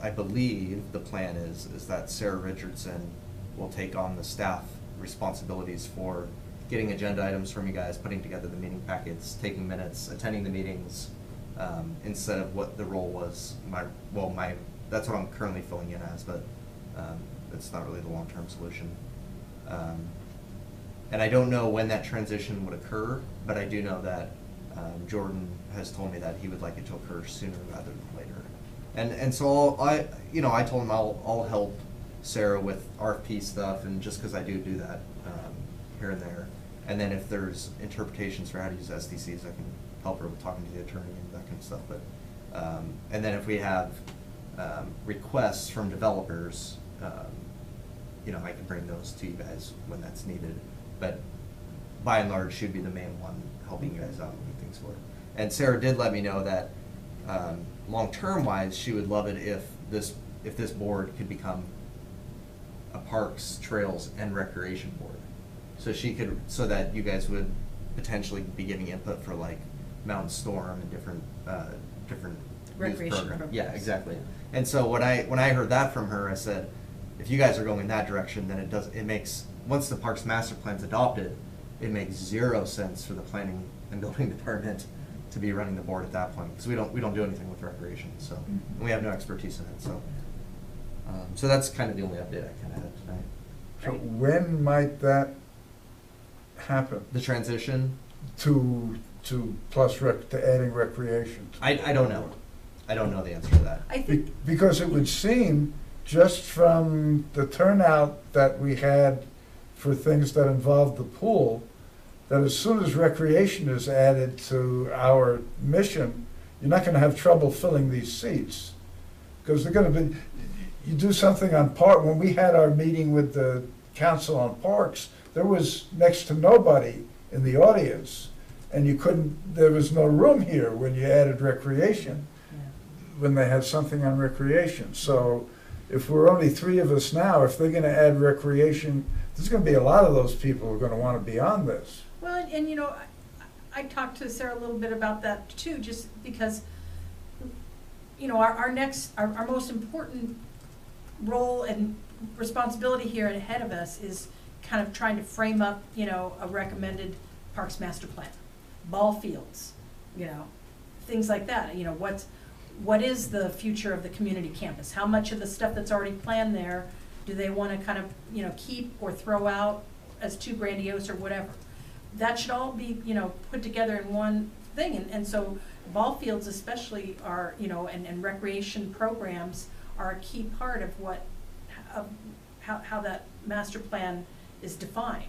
I believe the plan is that Sarah Richardson will take on the staff responsibilities for getting agenda items from you guys, putting together the meeting packets, taking minutes, attending the meetings, instead of what the role was. That's what I'm currently filling in as, but it's not really the long-term solution. And I don't know when that transition would occur, but I do know that Jordan has told me that he would like it to occur sooner rather than later. And so I told him I'll help Sarah with RFP stuff, and just because I do that here and there. And then if there's interpretations for how to use SDCs, I can help her with talking to the attorney and that kind of stuff. But and then if we have requests from developers, I can bring those to you guys when that's needed. But by and large, she'd be the main one helping you guys out moving things forward. And Sarah did let me know that long-term wise, she would love it if this board could become a parks, trails, and recreation board. So that you guys would potentially be giving input for like Mountain Storm and different Recreation youth programs. Yeah, exactly. And so when I heard that from her, I said, if you guys are going in that direction, then it makes, once the Parks Master Plan's adopted, it makes zero sense for the planning and building department to be running the board at that point, because we don't do anything with recreation, so and we have no expertise in it. So that's kind of the only update I kind of had tonight. So when might that happen? The transition? To adding recreation? I don't know. I don't know the answer to that. I think, Because it would seem, just from the turnout that we had for things that involved the pool, that as soon as recreation is added to our mission, you're not going to have trouble filling these seats. Because they're going to be, you do something on park, when we had our meeting with the council on parks, there was next to nobody in the audience. And there was no room here when you added recreation, when they had something on recreation. So if we're only 3 of us now, if they're going to add recreation, there's going to be a lot of those people who are going to want to be on this. well, and I talked to Sarah a little bit about that too, just because, our most important role and responsibility here ahead of us is kind of trying to frame up, a recommended Parks Master Plan, ball fields, things like that. What is the future of the community campus? How much of the stuff that's already planned there do they want to kind of, keep or throw out as too grandiose or whatever? That should all be, put together in one thing. And so ball fields especially are, and recreation programs are a key part of how that master plan is defined.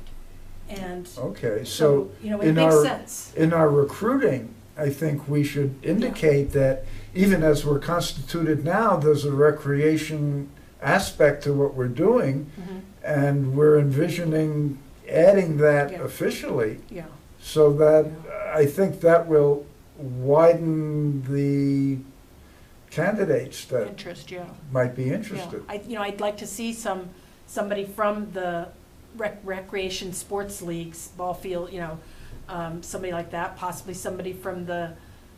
And Okay, so it makes sense. In our recruiting, I think we should indicate that even as we're constituted now, there's a recreation aspect to what we're doing, and we're envisioning adding that officially, so that I think that will widen the candidates that Interest, might be interested. I'd like to see somebody from the recreation sports leagues, ball field, somebody like that, possibly somebody from the,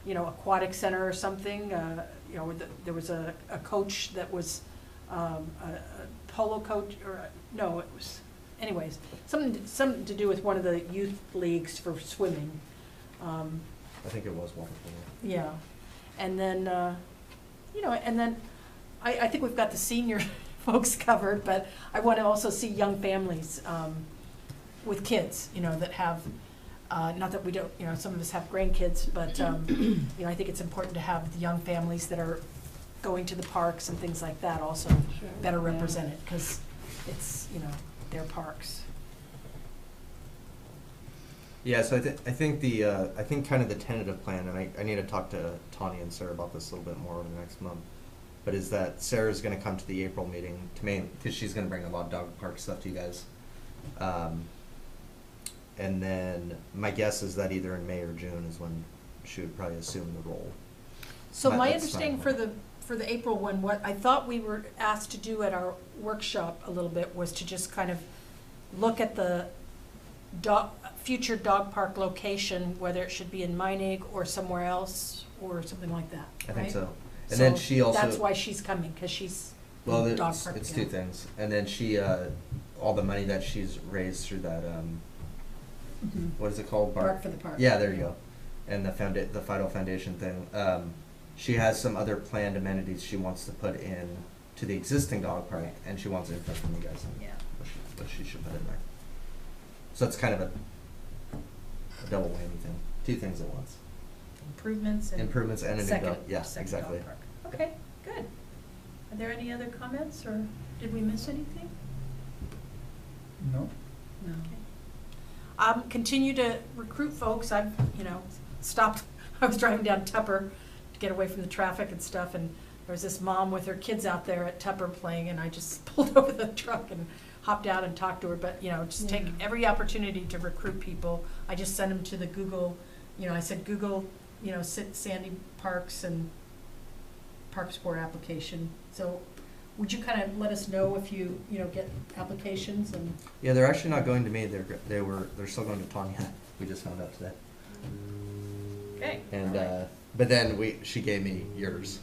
aquatic center or something. There was a coach that was a polo coach, or no, it was, anyways, something to do with one of the youth leagues for swimming. I think it was wonderful. Yeah, and then, and then I think we've got the senior folks covered, but I want to also see young families with kids, that have, not that we don't, some of us have grandkids, but, I think it's important to have the young families that are going to the parks and things like that also better represented, because it's, their parks. Yeah, so I think kind of the tentative plan, and I need to talk to Tanya and Sarah about this a little bit more over the next month, but is that Sarah's going to come to the April meeting to me, because she's going to bring a lot of dog park stuff to you guys. And then my guess is that either in May or June is when she would probably assume the role. So my That's understanding fine. for the April one, what I thought we were asked to do at our workshop a little bit was to just kind of look at the future dog park location, whether it should be in Meinig or somewhere else or something like that. I think right? so. And then she also. That's why she's coming, because she's Well, in dog it's park. two things. And then she, all the money that she's raised through that, what is it called? Bark for the Park. Yeah, there you go. And the FIDO Foundation thing. She has some other planned amenities she wants to put in to the existing dog park, and she wants input from you guys on Yeah. what she should put in there. So it's kind of a double whammy thing. Two things at once. improvements and. Improvements and a new second- dog, yeah, second dog exactly. park. Okay, good. Are there any other comments, or did we miss anything? No? No. Continue to recruit folks. I've, stopped, I was driving down Tupper to get away from the traffic and stuff, and there was this mom with her kids out there at Tupper playing, and I just pulled over the truck and hopped out and talked to her, but, just take Yeah. every opportunity to recruit people. I just sent them to the Google, I said, Google, Sandy Parks and Parks Board application. So would you kind of let us know if you, get applications and? Yeah, they're actually not going to me, they're still going to Tanya, we just found out today. Okay. And, but then she gave me yours.